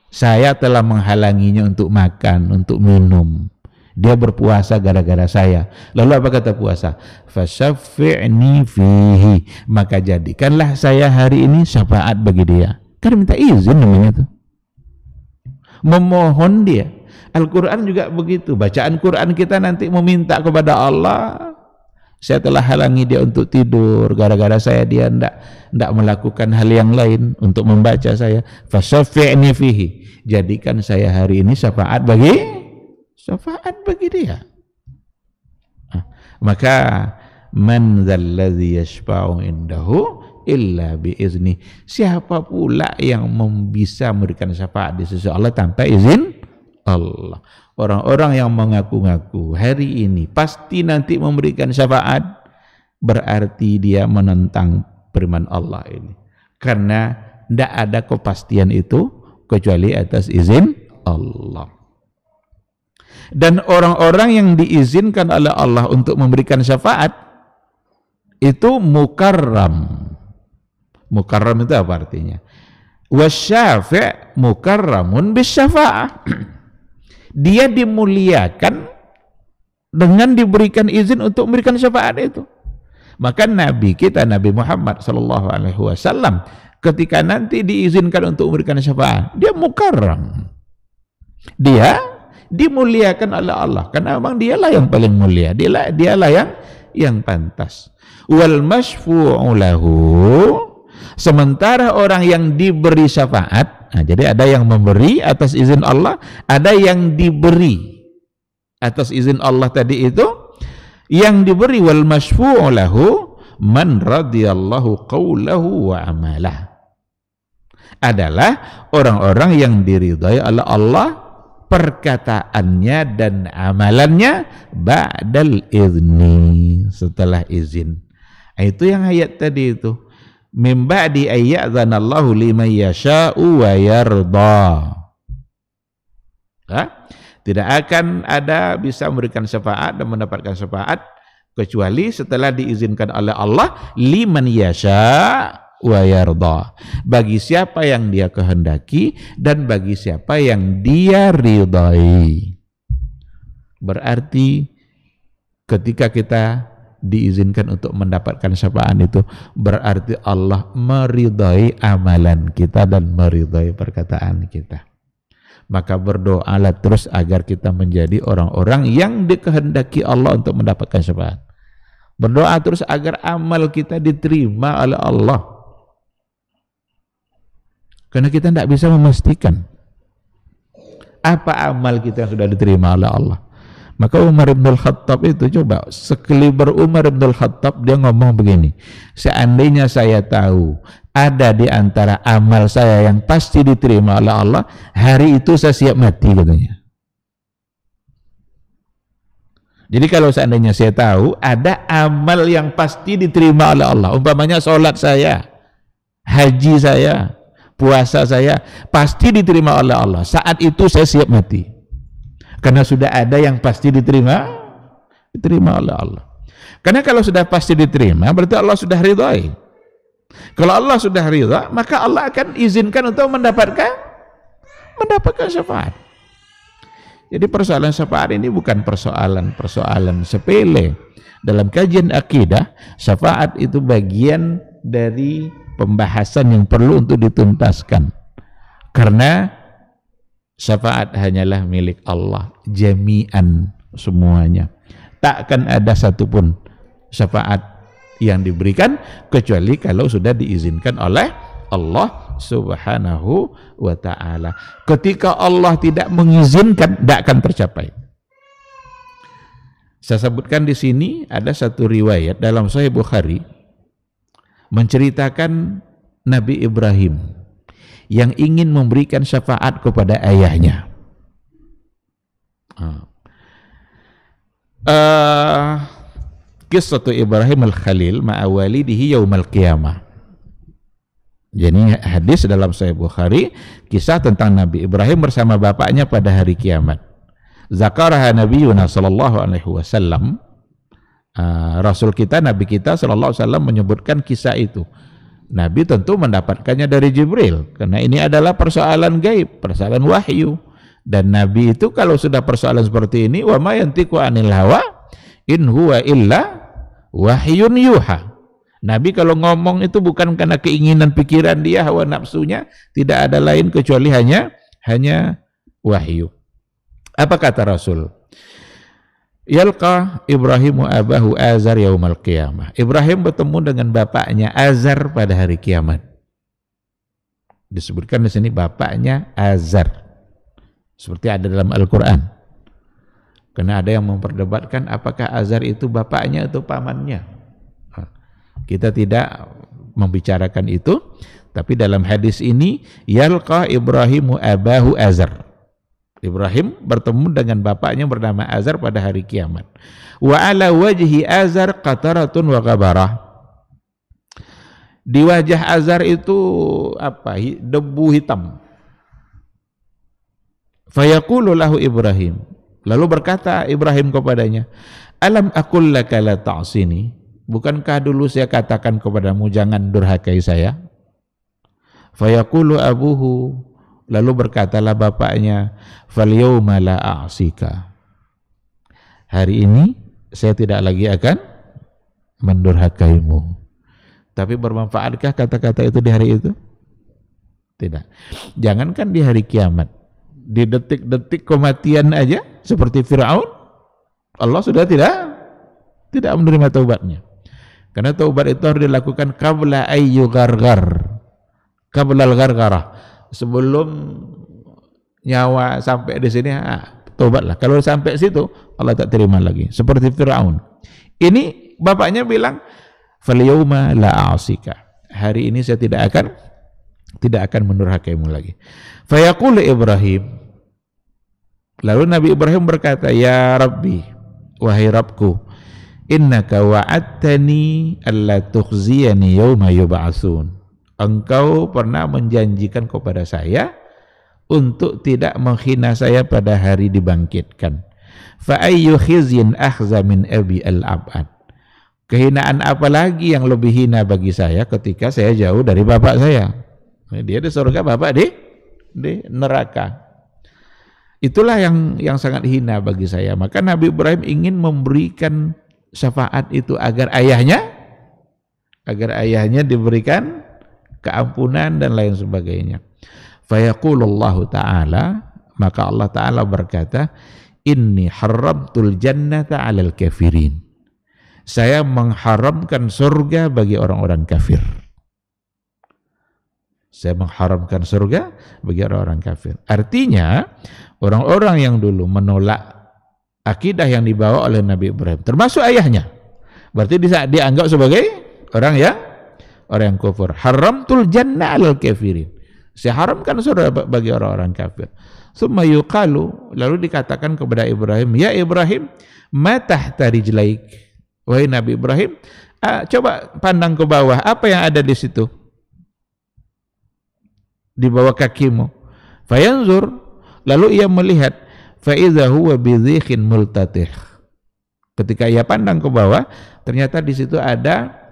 saya telah menghalanginya untuk makan, untuk minum. Dia berpuasa gara-gara saya. Lalu apa kata puasa? Fasyafi'ni fihi, maka jadikanlah saya hari ini syafaat bagi dia. Kan minta izin namanya tuh. Memohon dia. Al-Quran juga begitu. Bacaan Quran kita nanti meminta kepada Allah, saya telah halangi dia untuk tidur, gara-gara saya dia tidak melakukan hal yang lain untuk membaca saya. Fasyafi'ni fihi, jadikan saya hari ini syafaat bagi dia. Maka man dzalladzi yashfa'u indahu illa biizni, siapa pula yang bisa memberikan syafaat di sisi Allah tanpa izin Allah? Orang-orang yang mengaku-ngaku hari ini pasti nanti memberikan syafaat, berarti dia menentang firman Allah ini, karena tidak ada kepastian itu kecuali atas izin Allah. Dan orang-orang yang diizinkan oleh Allah untuk memberikan syafaat itu mukarram. Mukarram itu apa artinya? Wasyafi' mukarramun bisyafa'ah. Dia dimuliakan dengan diberikan izin untuk memberikan syafaat itu. Maka Nabi kita, Nabi Muhammad SAW, ketika nanti diizinkan untuk memberikan syafaat, dia mukarram. Dia dimuliakan oleh Allah, karena memang dialah yang paling mulia, dialah yang pantas. Wal masyfu'u lahu, sementara orang yang diberi syafaat, nah, jadi ada yang memberi atas izin Allah, ada yang diberi atas izin Allah tadi itu. Yang diberi wal masyfu'u lahu man radiyallahu qawlahu wa amalah, adalah orang-orang yang diridhai oleh Allah perkataannya dan amalannya ba'dal izni, setelah izin. Itu yang ayat tadi itu, mim ba'di ayyadzanallahu liman yasha'u wa yarda. Tidak akan ada bisa memberikan syafaat dan mendapatkan syafaat kecuali setelah diizinkan oleh Allah, liman yasha' wa yarda, bagi siapa yang dia kehendaki dan bagi siapa yang dia ridai. Berarti ketika kita diizinkan untuk mendapatkan syafaat itu, berarti Allah meridai amalan kita dan meridai perkataan kita. Maka berdoalah terus agar kita menjadi orang-orang yang dikehendaki Allah untuk mendapatkan syafaat. Berdoa terus agar amal kita diterima oleh Allah, karena kita tidak bisa memastikan apa amal kita yang sudah diterima oleh Allah. Maka Umar bin Khattab itu, coba sekeliber Umar bin Khattab, dia ngomong begini, seandainya saya tahu ada di antara amal saya yang pasti diterima oleh Allah, hari itu saya siap mati, katanya. Jadi kalau seandainya saya tahu ada amal yang pasti diterima oleh Allah, umpamanya sholat saya, haji saya, puasa saya pasti diterima oleh Allah, saat itu saya siap mati, karena sudah ada yang pasti diterima oleh Allah. Karena kalau sudah pasti diterima, berarti Allah sudah ridhai. Kalau Allah sudah ridha, maka Allah akan izinkan untuk mendapatkan syafaat. Jadi persoalan syafaat ini bukan persoalan sepele. Dalam kajian akidah, syafaat itu bagian dari pembahasan yang perlu untuk dituntaskan, karena syafaat hanyalah milik Allah jami'an, semuanya. Takkan ada satupun syafaat yang diberikan kecuali kalau sudah diizinkan oleh Allah Subhanahu wa ta'ala. Ketika Allah tidak mengizinkan, tidak akan tercapai. Saya sebutkan di sini ada satu riwayat dalam Sahih Bukhari menceritakan Nabi Ibrahim yang ingin memberikan syafaat kepada ayahnya. Kisah Ibrahim al-Khalil ma'a walidihi yaumal qiyamah. Jadi hadis dalam Sahih Bukhari kisah tentang Nabi Ibrahim bersama bapaknya pada hari kiamat. Zakaraha Nabiyuna sallallahu alaihi wasallam. Rasul kita, Nabi kita sallallahu alaihi wasallam menyebutkan kisah itu. Nabi tentu mendapatkannya dari Jibril karena ini adalah persoalan gaib, persoalan wahyu. Dan Nabi itu kalau sudah persoalan seperti ini, wa ma yantiqu anil hawa in huwa illa wahyun yuha. Nabi kalau ngomong itu bukan karena keinginan pikiran dia, hawa nafsunya, tidak ada lain kecuali hanya wahyu. Apa kata Rasul? Yalqa Ibrahimu abahu Azar yaumal qiyamah. Ibrahim bertemu dengan bapaknya Azar pada hari kiamat. Disebutkan di sini bapaknya Azar. Seperti ada dalam Al-Quran. Karena ada yang memperdebatkan apakah Azar itu bapaknya atau pamannya. Kita tidak membicarakan itu, tapi dalam hadis ini yalqa Ibrahimu abahu Azar. Ibrahim bertemu dengan bapaknya bernama Azar pada hari kiamat. Wa ala wajhi Azar qataratun wa ghabarah. Di wajah Azar itu apa? Debu hitam. Fayaqulu lahu Ibrahim. Lalu berkata Ibrahim kepadanya, alam aqul laka la ta'sini? Bukankah dulu saya katakan kepadamu jangan durhakai saya? Fayaqulu abuhu. Lalu berkatalah bapaknya, falyawma la a'sika. Hari ini saya tidak lagi akan mendurhakaimu. Tapi bermanfaatkah kata-kata itu di hari itu? Tidak. Jangankan di hari kiamat, di detik-detik kematian aja seperti Fir'aun, Allah sudah tidak menerima taubatnya. Karena taubat itu harus dilakukan qabla ayyu gargar, qabla al-gargarah. Sebelum nyawa sampai di sini, taubatlah. Kalau sampai situ, Allah tak terima lagi. Seperti Fir'aun. Ini bapaknya bilang, "Falyawma la a'sika." Hari ini saya tidak akan mendurhakaimu lagi. Fayaqulu Ibrahim. Lalu Nabi Ibrahim berkata, "Ya Rabbi, wahai Rabbku, innaka wa'adtani alla tukhziyani yawma yub'atsun." Engkau pernah menjanjikan kepada saya untuk tidak menghina saya pada hari dibangkitkan. Fa ayyu khizyin akhza min abi al-abad. Kehinaan apa lagi yang lebih hina bagi saya ketika saya jauh dari bapak saya? Dia di surga, bapak di neraka. Itulah yang sangat hina bagi saya. Maka Nabi Ibrahim ingin memberikan syafaat itu agar ayahnya diberikan keampunan dan lain sebagainya. Fayaqulullahu ta'ala, maka Allah Ta'ala berkata, inni haramtul jannata 'alal kafirin. Saya mengharamkan surga bagi orang-orang kafir. Saya mengharamkan surga bagi orang-orang kafir. Artinya, orang-orang yang dulu menolak akidah yang dibawa oleh Nabi Ibrahim, termasuk ayahnya, berarti dianggap sebagai orang yang kufur. Haramtul jannah 'alal kafirin. Saya haramkan surga bagi orang-orang kafir. Tsumma yuqalu, lalu dikatakan kepada Ibrahim, ya Ibrahim, ma tahta rijlaik. Wahai Nabi Ibrahim, coba pandang ke bawah, apa yang ada di situ? Di bawah kakimu. Fayanzur, lalu ia melihat, fa idza huwa bidhikhin multatih. Ketika ia pandang ke bawah, ternyata di situ ada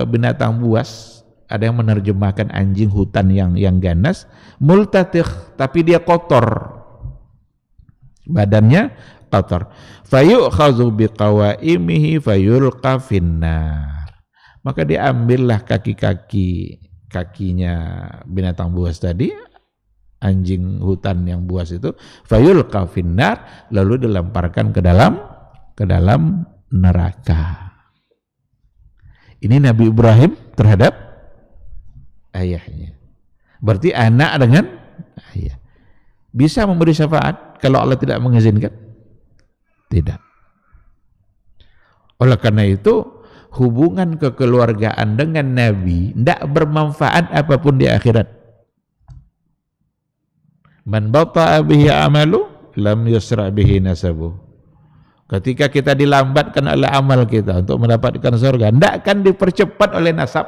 binatang buas, ada yang menerjemahkan anjing hutan yang ganas, multatih, tapi dia kotor, badannya kotor. Fayu'khadhu biqawaimihi fayulqa finnar. Maka diambillah kakinya binatang buas tadi, anjing hutan yang buas itu, fayulqa finnar, lalu dilemparkan ke dalam neraka. Ini Nabi Ibrahim terhadap ayahnya. Berarti anak dengan ayah bisa memberi syafaat kalau Allah tidak mengizinkan? Tidak. Oleh karena itu, hubungan kekeluargaan dengan Nabi tidak bermanfaat apapun di akhirat. Man bata'a bihi amalu lam yusra bihi nasabu. Ketika kita dilambatkan oleh amal kita untuk mendapatkan surga, tidak akan dipercepat oleh nasab.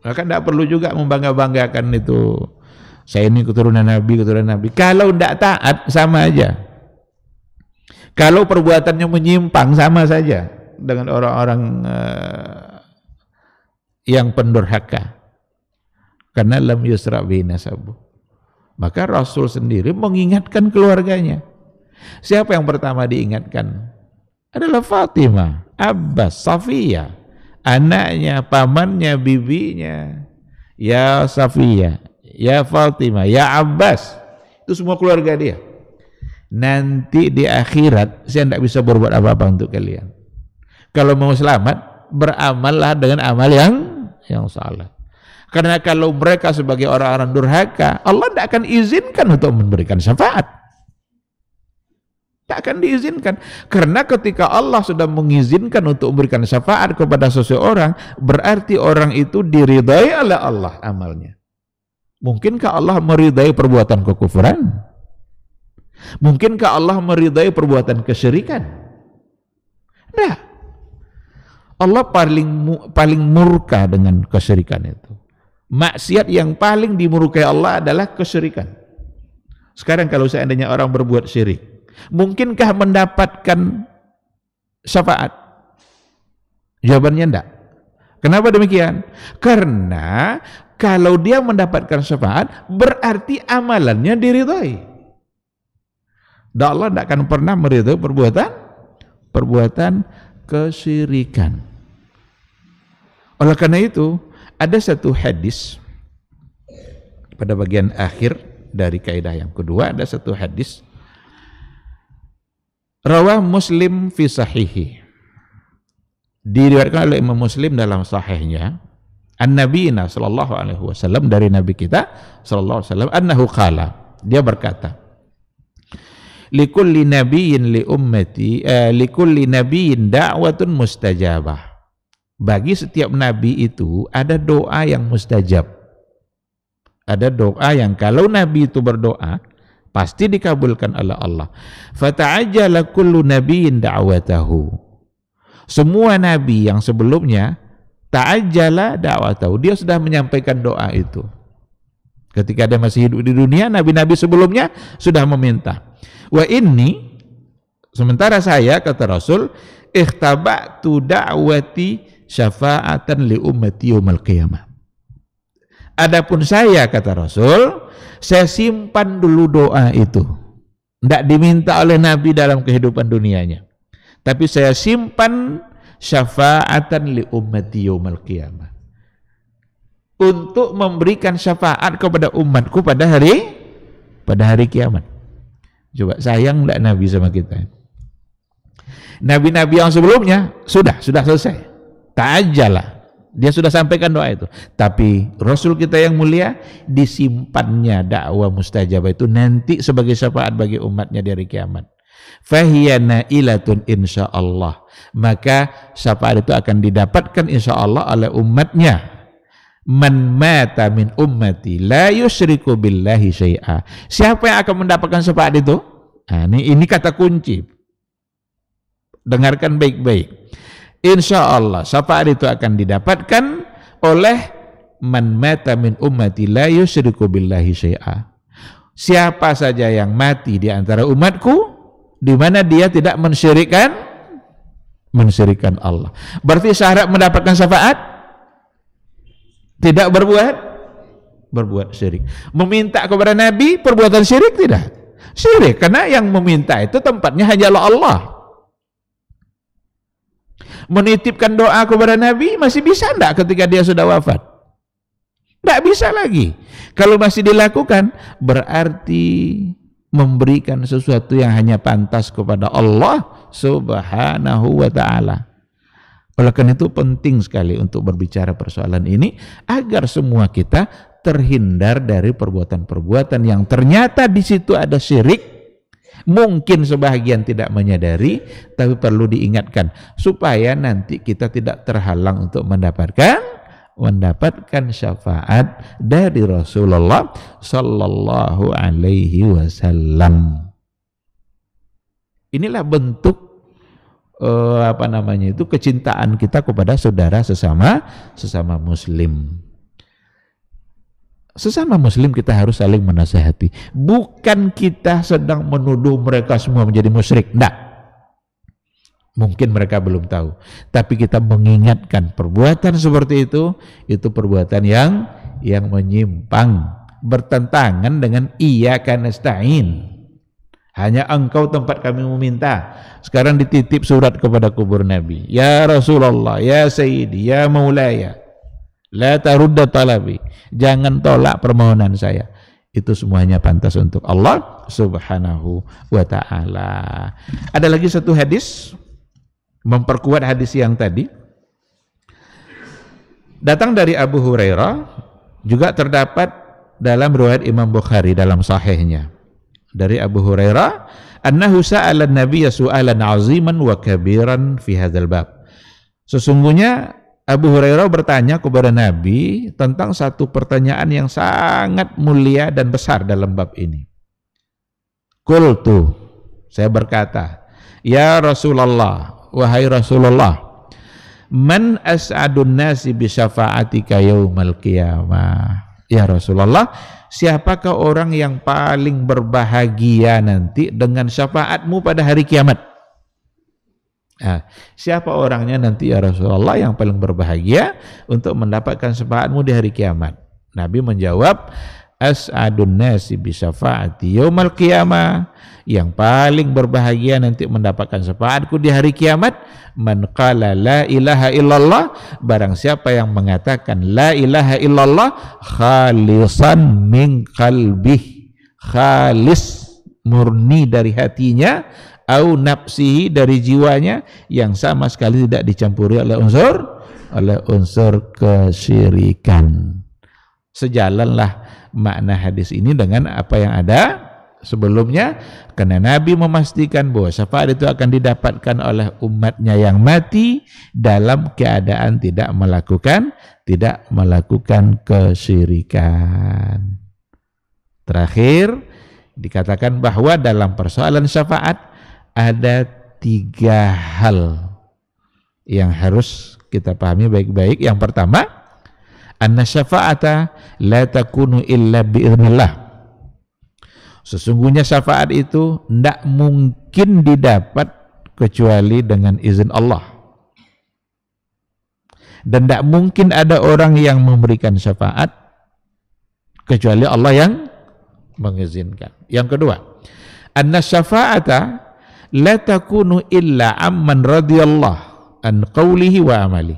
Maka tidak perlu juga membangga-banggakan itu. Saya ini keturunan Nabi. Kalau tidak taat, sama aja. Kalau perbuatannya menyimpang, sama saja dengan orang-orang yang pendurhaka. Karena lam yusra bihi nasabu. Maka Rasul sendiri mengingatkan keluarganya. Siapa yang pertama diingatkan? Adalah Fatimah, Abbas, Safiyah, anaknya, pamannya, bibinya. Ya Safiyah, ya Fatimah, ya Abbas. Itu semua keluarga dia. Nanti di akhirat saya tidak bisa berbuat apa-apa untuk kalian. Kalau mau selamat, beramallah dengan amal yang salah. Karena kalau mereka sebagai orang-orang durhaka, Allah tidak akan izinkan untuk memberikan syafaat. Tak akan diizinkan. Karena ketika Allah sudah mengizinkan untuk memberikan syafaat kepada seseorang, berarti orang itu diridai oleh Allah amalnya. Mungkinkah Allah meridai perbuatan kekufuran? Mungkinkah Allah meridai perbuatan kesyirikan? Tidak. Allah paling murka dengan kesyirikan itu. Maksiat yang paling dimurkai Allah adalah kesyirikan. Sekarang kalau seandainya orang berbuat syirik, mungkinkah mendapatkan syafaat? Jawabannya tidak. Kenapa demikian? Karena kalau dia mendapatkan syafaat, berarti amalannya diridhai. Dan Allah tidak akan pernah meridhai perbuatan kesyirikan. Oleh karena itu, ada satu hadis pada bagian akhir dari kaidah yang kedua, ada satu hadis rawah Muslim fi sahihi, diriwayatkan oleh Imam Muslim dalam sahihnya, an-nabiyina sallallahu alaihi wasallam, dari nabi kita sallallahu alaihi wasallam, annahu qala, dia berkata, likulli nabiyyin li ummati likulli nabiyyin da'watun mustajabah. Bagi setiap nabi itu ada doa yang mustajab. Ada doa yang kalau nabi itu berdoa pasti dikabulkan oleh Allah. Fata'ajjala kullu nabiyyin da'watahu. Semua nabi yang sebelumnya ta'ajjala da'watahu, dia sudah menyampaikan doa itu. Ketika dia masih hidup di dunia, nabi-nabi sebelumnya sudah meminta. Wa inni, sementara saya, kata Rasul, ikhtaba'tu da'wati syafa'atan li ummati yaumil qiyamah. Adapun saya, kata Rasul, saya simpan dulu doa itu. Tidak diminta oleh Nabi dalam kehidupan dunianya. Tapi saya simpan syafa'atan li ummati yaumil qiyamah. Untuk memberikan syafaat kepada umatku pada hari kiamat. Coba sayang tidak Nabi sama kita. Nabi-nabi yang sebelumnya sudah selesai. Ta'ajjalah, dia sudah sampaikan doa itu. Tapi Rasul kita yang mulia disimpannya dakwah mustajabah itu nanti sebagai syafaat bagi umatnya dari kiamat. Fahiya nailatun insyaallah, maka syafaat itu akan didapatkan insyaallah oleh umatnya. Man mata min ummati la yusyriku billahi syai'a. Siapa yang akan mendapatkan syafaat itu? Nah, ini kata kunci. Dengarkan baik-baik. Insya Allah syafaat itu akan didapatkan oleh man mata min ummati la yusyriku billahi syai'a. Siapa saja yang mati di antara umatku di mana dia tidak mensyirikkan Allah. Berarti syarat mendapatkan syafaat tidak berbuat syirik. Meminta kepada Nabi perbuatan syirik tidak? Syirik, karena yang meminta itu tempatnya hanyalah Allah. Menitipkan doa kepada Nabi masih bisa enggak ketika dia sudah wafat? Enggak bisa lagi. Kalau masih dilakukan berarti memberikan sesuatu yang hanya pantas kepada Allah Subhanahu wa ta'ala. Oleh karena itu penting sekali untuk berbicara persoalan ini agar semua kita terhindar dari perbuatan-perbuatan yang ternyata di situ ada syirik, Mungkin sebahagian tidak menyadari, tapi perlu diingatkan supaya nanti kita tidak terhalang untuk mendapatkan syafaat dari Rasulullah sallallahu alaihi wasallam. Inilah bentuk kecintaan kita kepada saudara sesama muslim. Sesama muslim kita harus saling menasihati. Bukan kita sedang menuduh mereka semua menjadi musyrik. Tidak. Mungkin mereka belum tahu. Tapi kita mengingatkan perbuatan seperti itu perbuatan yang menyimpang, bertentangan dengan iyyaka nasta'in. Hanya engkau tempat kami meminta. Sekarang dititip surat kepada kubur Nabi. Ya Rasulullah, ya Sayyidi, ya Maulaya, la tarudda talabi. Jangan tolak permohonan saya. Itu semuanya pantas untuk Allah Subhanahu wa ta'ala. Ada lagi satu hadis memperkuat hadis yang tadi. Datang dari Abu Hurairah, juga terdapat dalam riwayat Imam Bukhari dalam sahihnya. Dari Abu Hurairah, annahu sa'ala an-nabiy su'alan 'aziman wa kabiran fi hadzal bab. Sesungguhnya Abu Hurairah bertanya kepada Nabi tentang satu pertanyaan yang sangat mulia dan besar dalam bab ini. Qultu, saya berkata, ya Rasulullah, wahai Rasulullah, man as'adun nasi bi syafa'atika yaumal qiyamah. Ya Rasulullah, siapakah orang yang paling berbahagia nanti dengan syafaatmu pada hari kiamat? Nah, siapa orangnya nanti ya Rasulullah yang paling berbahagia untuk mendapatkan syafaatmu di hari kiamat? Nabi menjawab, as'adun nasi bi syafaati yaumal qiyamah. Yang paling berbahagia nanti mendapatkan syafaatku di hari kiamat, man qala la ilaha illallah, barang siapa yang mengatakan la ilaha illallah khalisan min qalbih, khalis murni dari hatinya, au nafsihi dari jiwanya, yang sama sekali tidak dicampuri oleh unsur kesyirikan. Sejalanlah makna hadis ini dengan apa yang ada sebelumnya, karena Nabi memastikan bahwa syafaat itu akan didapatkan oleh umatnya yang mati dalam keadaan tidak melakukan kesyirikan. Terakhir dikatakan bahwa dalam persoalan syafaat ada 3 hal yang harus kita pahami baik-baik. Yang pertama, anna syafa'ata la takunu illa bi'idznillah. Sesungguhnya syafaat itu tidak mungkin didapat kecuali dengan izin Allah. Dan tidak mungkin ada orang yang memberikan syafaat kecuali Allah yang mengizinkan. Yang kedua, anna syafa'ata la takunu illa amman radiyallahu an qawlihi wa amali.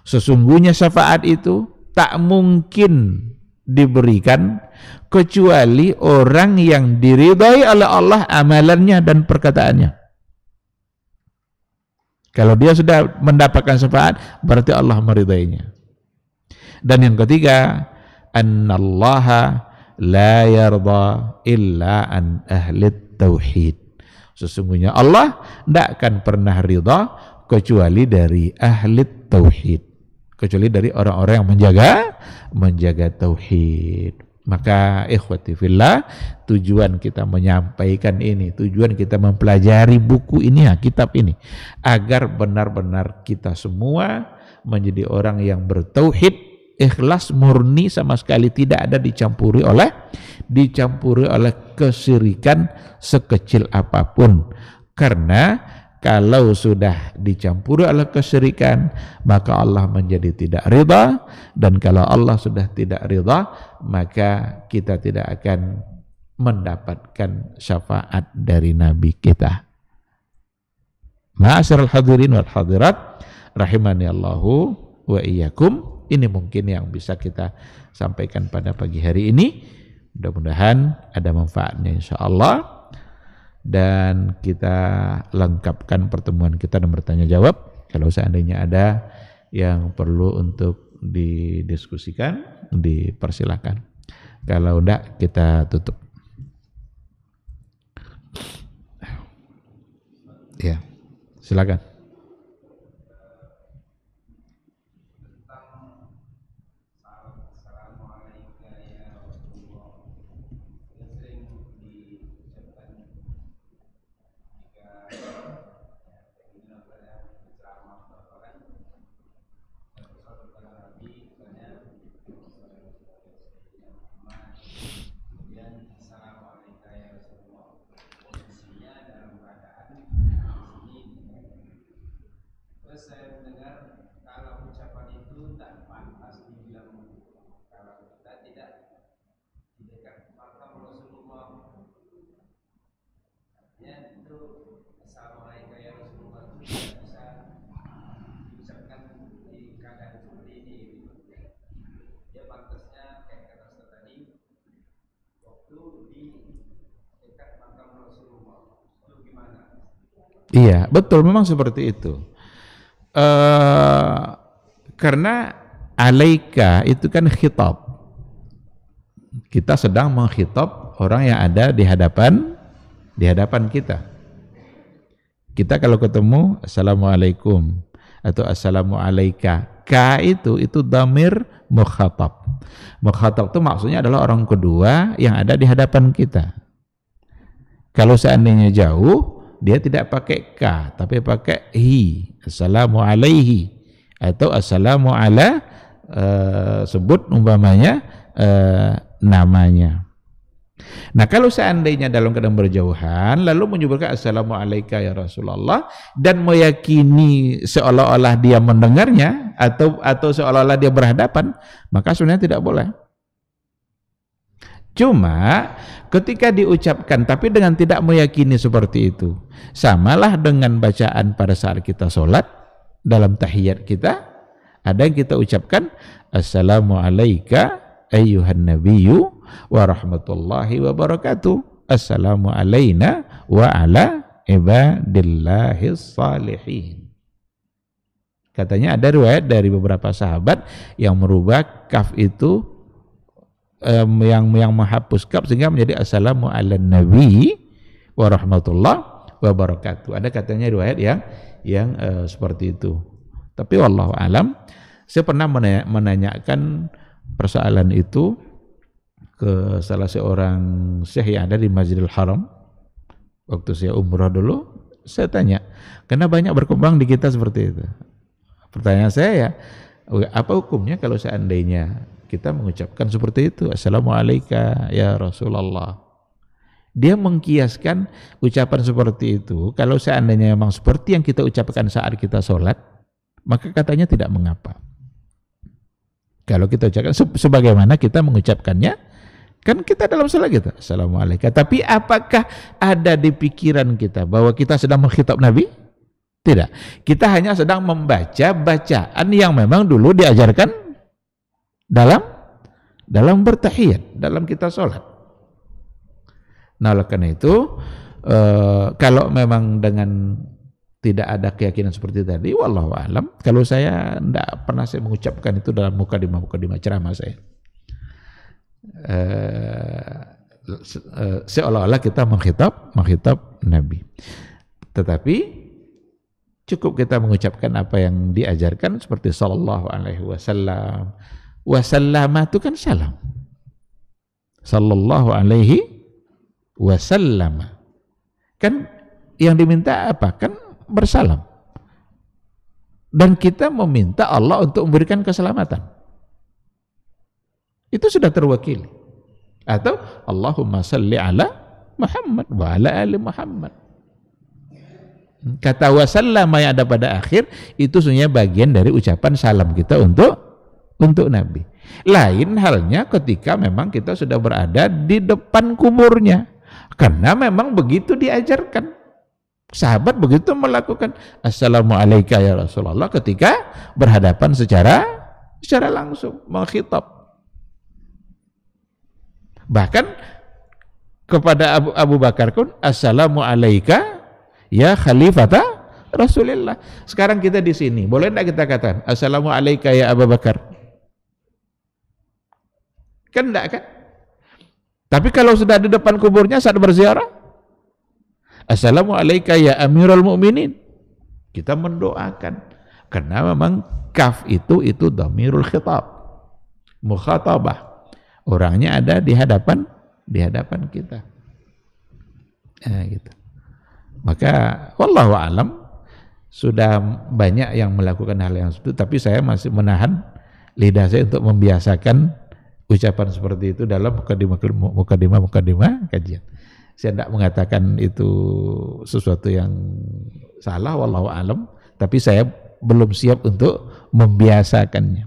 Sesungguhnya syafaat itu tak mungkin diberikan kecuali orang yang diridai oleh Allah amalannya dan perkataannya. Kalau dia sudah mendapatkan syafaat, berarti Allah meridainya. Dan yang ketiga, annallaha la yarda illa an ahli tauhid. Sesungguhnya Allah tidak akan pernah ridha kecuali dari ahli tauhid, kecuali dari orang-orang yang menjaga tauhid. Maka ikhwati fillah, tujuan kita menyampaikan ini, tujuan kita mempelajari buku ini, kitab ini, agar benar-benar kita semua menjadi orang yang bertauhid, ikhlas, murni, sama sekali tidak ada dicampuri oleh kesyirikan sekecil apapun. Karena kalau sudah dicampuri oleh kesyirikan, maka Allah menjadi tidak ridha, dan kalau Allah sudah tidak ridha, maka kita tidak akan mendapatkan syafaat dari Nabi kita. Ma'asyiral hadirin wal hadirat, rahimani Allahu wa iyyakum. Ini mungkin yang bisa kita sampaikan pada pagi hari ini. Mudah-mudahan ada manfaatnya insyaallah. Dan kita lengkapkan pertemuan kita dan bertanya jawab. Kalau seandainya ada yang perlu untuk didiskusikan, dipersilakan. Kalau enggak, kita tutup. Ya, silakan. Iya, betul, memang seperti itu. Karena alaika itu kan khitab. Kita sedang mengkhitab orang yang ada di hadapan kita. Kita kalau ketemu assalamualaikum atau assalamu alaika, ka itu dhamir mukhatab. Mukhatab itu maksudnya adalah orang kedua yang ada di hadapan kita. Kalau seandainya jauh, dia tidak pakai ka, tapi pakai hi. Assalamu alaihi atau assalamu ala, sebut umpamanya namanya. Nah, kalau seandainya dalam keadaan berjauhan lalu menyebutkan assalamu alaika ya Rasulullah dan meyakini seolah-olah dia mendengarnya atau seolah-olah dia berhadapan, maka sebenarnya tidak boleh. Cuma ketika diucapkan tapi dengan tidak meyakini seperti itu, samalah dengan bacaan pada saat kita sholat dalam tahiyat kita, ada yang kita ucapkan assalamu alaika ayyuhan nabiyyu wa rahmatullahi wa barakatuh, assalamu alaina wa ala ibadillahis salihin. Katanya ada riwayat dari beberapa sahabat yang merubah kaf itu, yang menghapus kaf sehingga menjadi assalamu ala nabi wa rahmatullah wa barakatuh. Ada katanya riwayat yang seperti itu. Tapi wallahu alam, saya pernah menanyakan persoalan itu ke salah seorang syekh yang ada di Masjidil Haram waktu saya umrah dulu. Saya tanya, karena banyak berkembang di kita seperti itu. Pertanyaan saya ya, apa hukumnya kalau seandainya kita mengucapkan seperti itu, assalamualaikum ya Rasulullah. Dia mengkiaskan ucapan seperti itu, kalau seandainya memang seperti yang kita ucapkan saat kita sholat, maka katanya tidak mengapa. Kalau kita ucapkan sebagaimana kita mengucapkannya, kan kita dalam sholat kita, assalamualaikum. Tapi apakah ada di pikiran kita bahwa kita sedang mengkhitab Nabi? Tidak. Kita hanya sedang membaca bacaan yang memang dulu diajarkan dalam bertahiyat, dalam kita sholat. Nah, oleh karena itu kalau memang dengan tidak ada keyakinan seperti tadi, wallahu alam, kalau saya tidak pernah saya mengucapkan itu dalam mukadimah ceramah saya. Seolah-olah kita mengkhitab Nabi. Tetapi cukup kita mengucapkan apa yang diajarkan seperti sallallahu alaihi wasallam. Wasallama itu kan salam. Sallallahu alaihi wasallam. Kan yang diminta apa? Kan bersalam. Dan kita meminta Allah untuk memberikan keselamatan. Itu sudah terwakili. Atau Allahumma salli ala Muhammad wa ala ali Muhammad. Kata wasallama yang ada pada akhir itu sebenarnya bagian dari ucapan salam kita untuk Nabi. Lain halnya ketika memang kita sudah berada di depan kuburnya, karena memang begitu diajarkan. Sahabat begitu melakukan assalamualaikum ya Rasulullah ketika berhadapan secara langsung mengkhitab. Bahkan kepada Abu Bakar pun assalamualaikum ya khalifata Rasulullah. Sekarang kita di sini, boleh tidak kita katakan assalamualaikum ya Abu Bakar? Kan enggak kan? Tapi kalau sudah di depan kuburnya saat berziarah, Assalamualaikum ya Amirul Mukminin. Kita mendoakan. Karena memang kaf itu dhamirul khitab. Mukhatabah. Orangnya ada di hadapan kita. Gitu. Maka wallahu alam sudah banyak yang melakukan hal yang seperti itu, tapi saya masih menahan lidah saya untuk membiasakan ucapan seperti itu dalam mukadimah kajian. Saya tidak mengatakan itu sesuatu yang salah, wallahu alam, tapi saya belum siap untuk membiasakannya.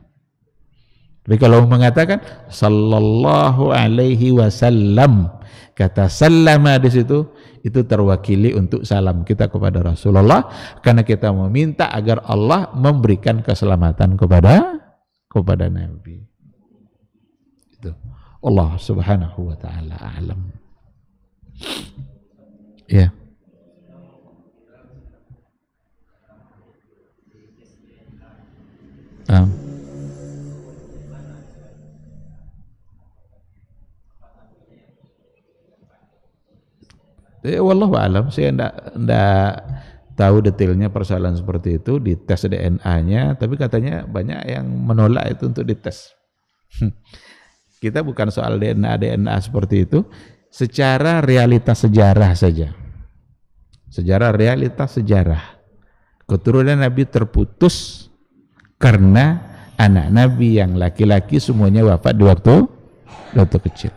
Tapi kalau mengatakan sallallahu alaihi wasallam, kata sallama di situ, itu terwakili untuk salam kita kepada Rasulullah, karena kita meminta agar Allah memberikan keselamatan kepada Nabi. Itu. Allah Subhanahu wa taala a'lam. Ya. Wallahu alam, saya enggak tahu detailnya persoalan seperti itu di tes DNA-nya, tapi katanya banyak yang menolak itu untuk dites. Kita bukan soal DNA seperti itu, secara realitas sejarah saja. Sejarah realitas sejarah. Keturunan Nabi terputus karena anak Nabi yang laki-laki semuanya wafat di waktu kecil.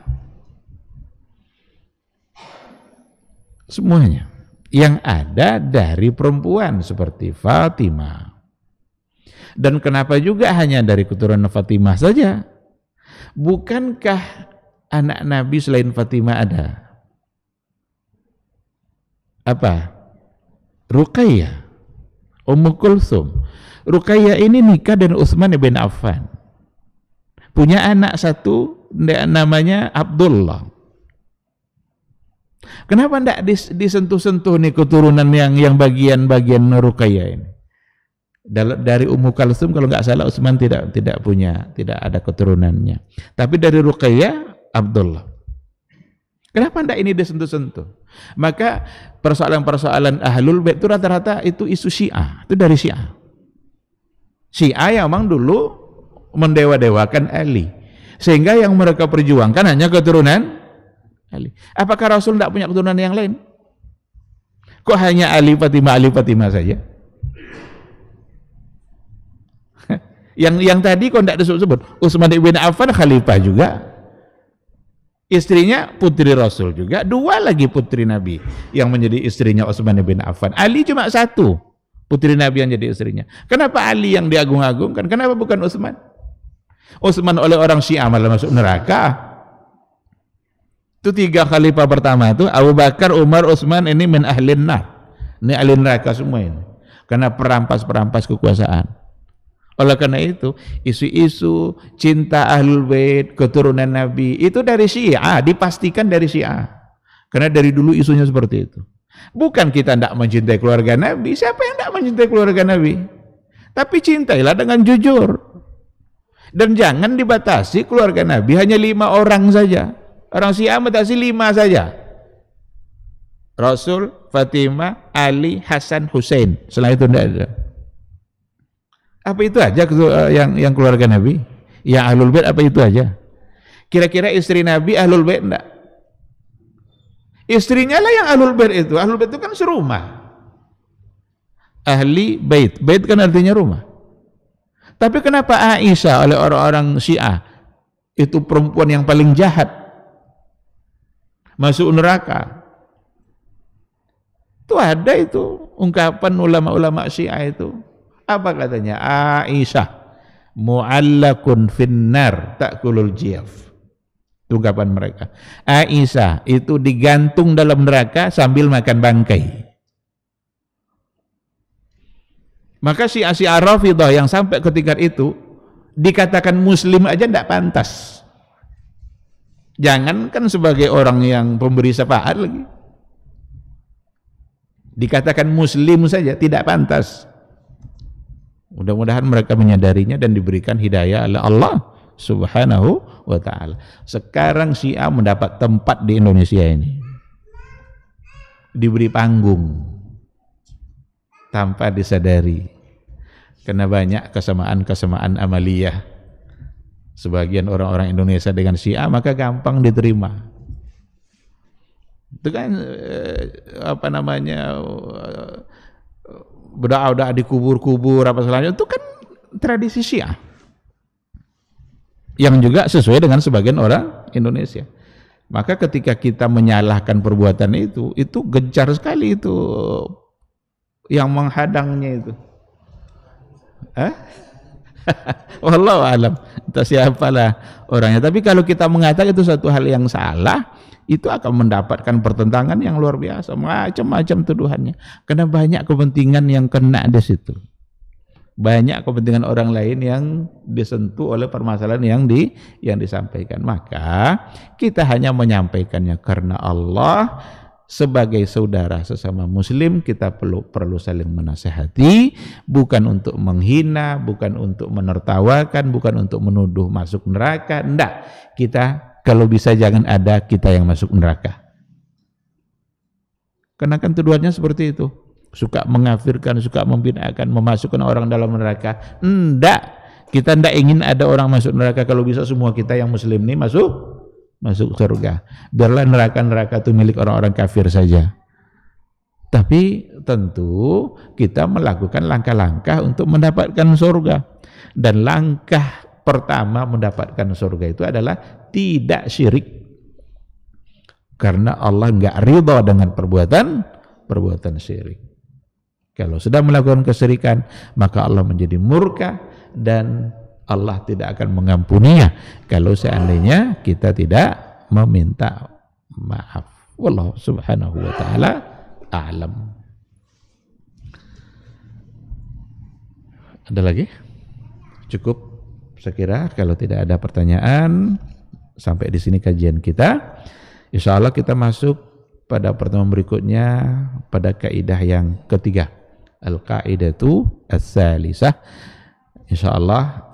Semuanya yang ada dari perempuan seperti Fatimah. Dan kenapa juga hanya dari keturunan Fatimah saja? Bukankah anak Nabi selain Fatimah ada? Apa? Ruqayyah, Ummu Kulsum. Ruqayyah ini nikah dengan Utsman bin Affan. Punya anak satu namanya Abdullah. Kenapa tidak disentuh-sentuh nih keturunan yang bagian-bagian Ruqayyah ini? Dari Ummu Kulsum kalau nggak salah Utsman tidak ada keturunannya. Tapi dari Ruqayyah Abdullah. Kenapa tidak ini disentuh-sentuh? Maka persoalan-persoalan Ahlul Bait itu rata-rata itu isu Syiah, itu dari Syiah. Syiah yang memang dulu mendewa-dewakan Ali, sehingga yang mereka perjuangkan hanya keturunan Ali. Apakah Rasul tidak punya keturunan yang lain? Kok hanya Ali Fatimah saja? Yang tadi kok tidak disebut-sebut. Utsman bin Affan khalifah juga. Istrinya putri Rasul juga. Dua lagi putri Nabi yang menjadi istrinya Utsman bin Affan. Ali cuma satu putri Nabi yang jadi istrinya. Kenapa Ali yang diagung-agungkan? Kenapa bukan Utsman? Utsman oleh orang Syiah malah masuk neraka. Itu tiga khalifah pertama itu Abu Bakar, Umar, Utsman, ini min ahlin nar. Ini ahli neraka semua ini. Karena perampas kekuasaan. Oleh karena itu, isu-isu cinta Ahlul Bait, keturunan Nabi, itu dari Syiah, dipastikan dari Syiah. Karena dari dulu isunya seperti itu. Bukan kita tidak mencintai keluarga Nabi, siapa yang tidak mencintai keluarga Nabi? Tapi cintailah dengan jujur. Dan jangan dibatasi keluarga Nabi hanya 5 orang saja. Orang Syiah batasi 5 saja. Rasul, Fatimah, Ali, Hasan, Hussein. Selain itu tidak ada. Apa itu aja yang keluarga Nabi? Yang Ahlul Bait apa itu aja? Kira-kira istri Nabi Ahlul Bait enggak? Istrinya lah yang Ahlul Bait itu. Ahlul Bait itu kan serumah. Ahli Bait. Bait kan artinya rumah. Tapi kenapa Aisyah oleh orang-orang Syiah itu perempuan yang paling jahat? Masuk neraka. Itu ada itu ungkapan ulama-ulama Syiah itu. Apa katanya? Aisyah mu'allakun finnar ta'kulul jiyaf. Ungkapan mereka. Aisyah itu digantung dalam neraka sambil makan bangkai. Maka si Rafidah yang sampai ke tingkat itu dikatakan muslim aja tidak pantas. Jangankan sebagai orang yang pemberi syafaat lagi. Dikatakan muslim saja tidak pantas. Mudah-mudahan mereka menyadarinya dan diberikan hidayah oleh Allah Subhanahu wa ta'ala. Sekarang Syiah mendapat tempat di Indonesia ini. diberi panggung tanpa disadari. Karena banyak kesamaan-kesamaan amaliyah sebagian orang-orang Indonesia dengan Syiah, maka gampang diterima. Itu kan berdoa-doa di kubur-kubur apa selanjutnya, itu kan tradisi Syiah yang juga sesuai dengan sebagian orang Indonesia. Maka ketika kita menyalahkan perbuatan itu gencar sekali itu yang menghadangnya itu. Wallahu alam, entah siapalah orangnya. Tapi kalau kita mengatakan itu satu hal yang salah, itu akan mendapatkan pertentangan yang luar biasa, macam-macam tuduhannya. Karena banyak kepentingan yang kena di situ. Banyak kepentingan orang lain yang disentuh oleh permasalahan yang disampaikan. Maka kita hanya menyampaikannya karena Allah. Sebagai saudara sesama muslim, kita perlu saling menasehati, bukan untuk menghina, bukan untuk menertawakan, bukan untuk menuduh masuk neraka. Enggak, kita kalau bisa jangan ada kita yang masuk neraka. Karena kan tuduhannya seperti itu, suka mengafirkan, suka membid'ahkan, memasukkan orang dalam neraka. Enggak, kita enggak ingin ada orang masuk neraka. Kalau bisa semua kita yang muslim ini masuk surga. Biarlah neraka-neraka itu milik orang-orang kafir saja. Tapi tentu kita melakukan langkah-langkah untuk mendapatkan surga. Dan langkah pertama mendapatkan surga itu adalah tidak syirik. Karena Allah enggak ridha dengan perbuatan syirik. Kalau sudah melakukan kesyirikan, maka Allah menjadi murka dan Allah tidak akan mengampuninya kalau seandainya kita tidak meminta maaf. Wallahu subhanahu wa ta'ala a'lam. Ada lagi? Cukup saya kira. Kalau tidak ada pertanyaan, sampai di sini kajian kita. Insya Allah kita masuk pada pertemuan berikutnya pada kaidah yang ketiga, al-qaidatu as-salisah. Insya Allah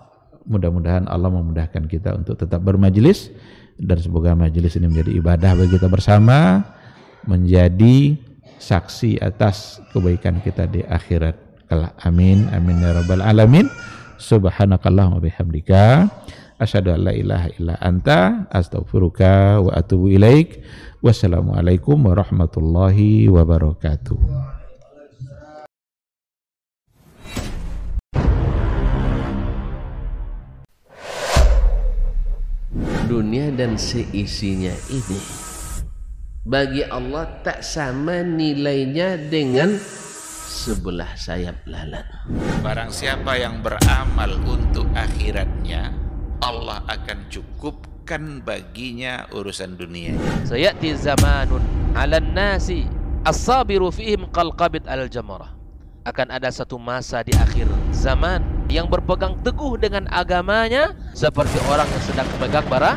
mudah-mudahan Allah memudahkan kita untuk tetap bermajelis, dan semoga majelis ini menjadi ibadah bagi kita bersama, menjadi saksi atas kebaikan kita di akhirat kelak. Amin amin ya rabbal alamin. Subhanakallahumma bihamdika asyhadu an la ilaha illa anta astaghfiruka wa atubu ilaik. Wassalamualaikum warahmatullahi wabarakatuh. Dunia dan seisinya ini bagi Allah tak sama nilainya dengan sebelah sayap lalat. Barang siapa yang beramal untuk akhiratnya, Allah akan cukupkan baginya urusan dunia. Sayati zamanun 'alan nasi as-sabiru fihim qalqabit al-jamarah. Akan ada satu masa di akhir zaman yang berpegang teguh dengan agamanya seperti orang yang sedang memegang bara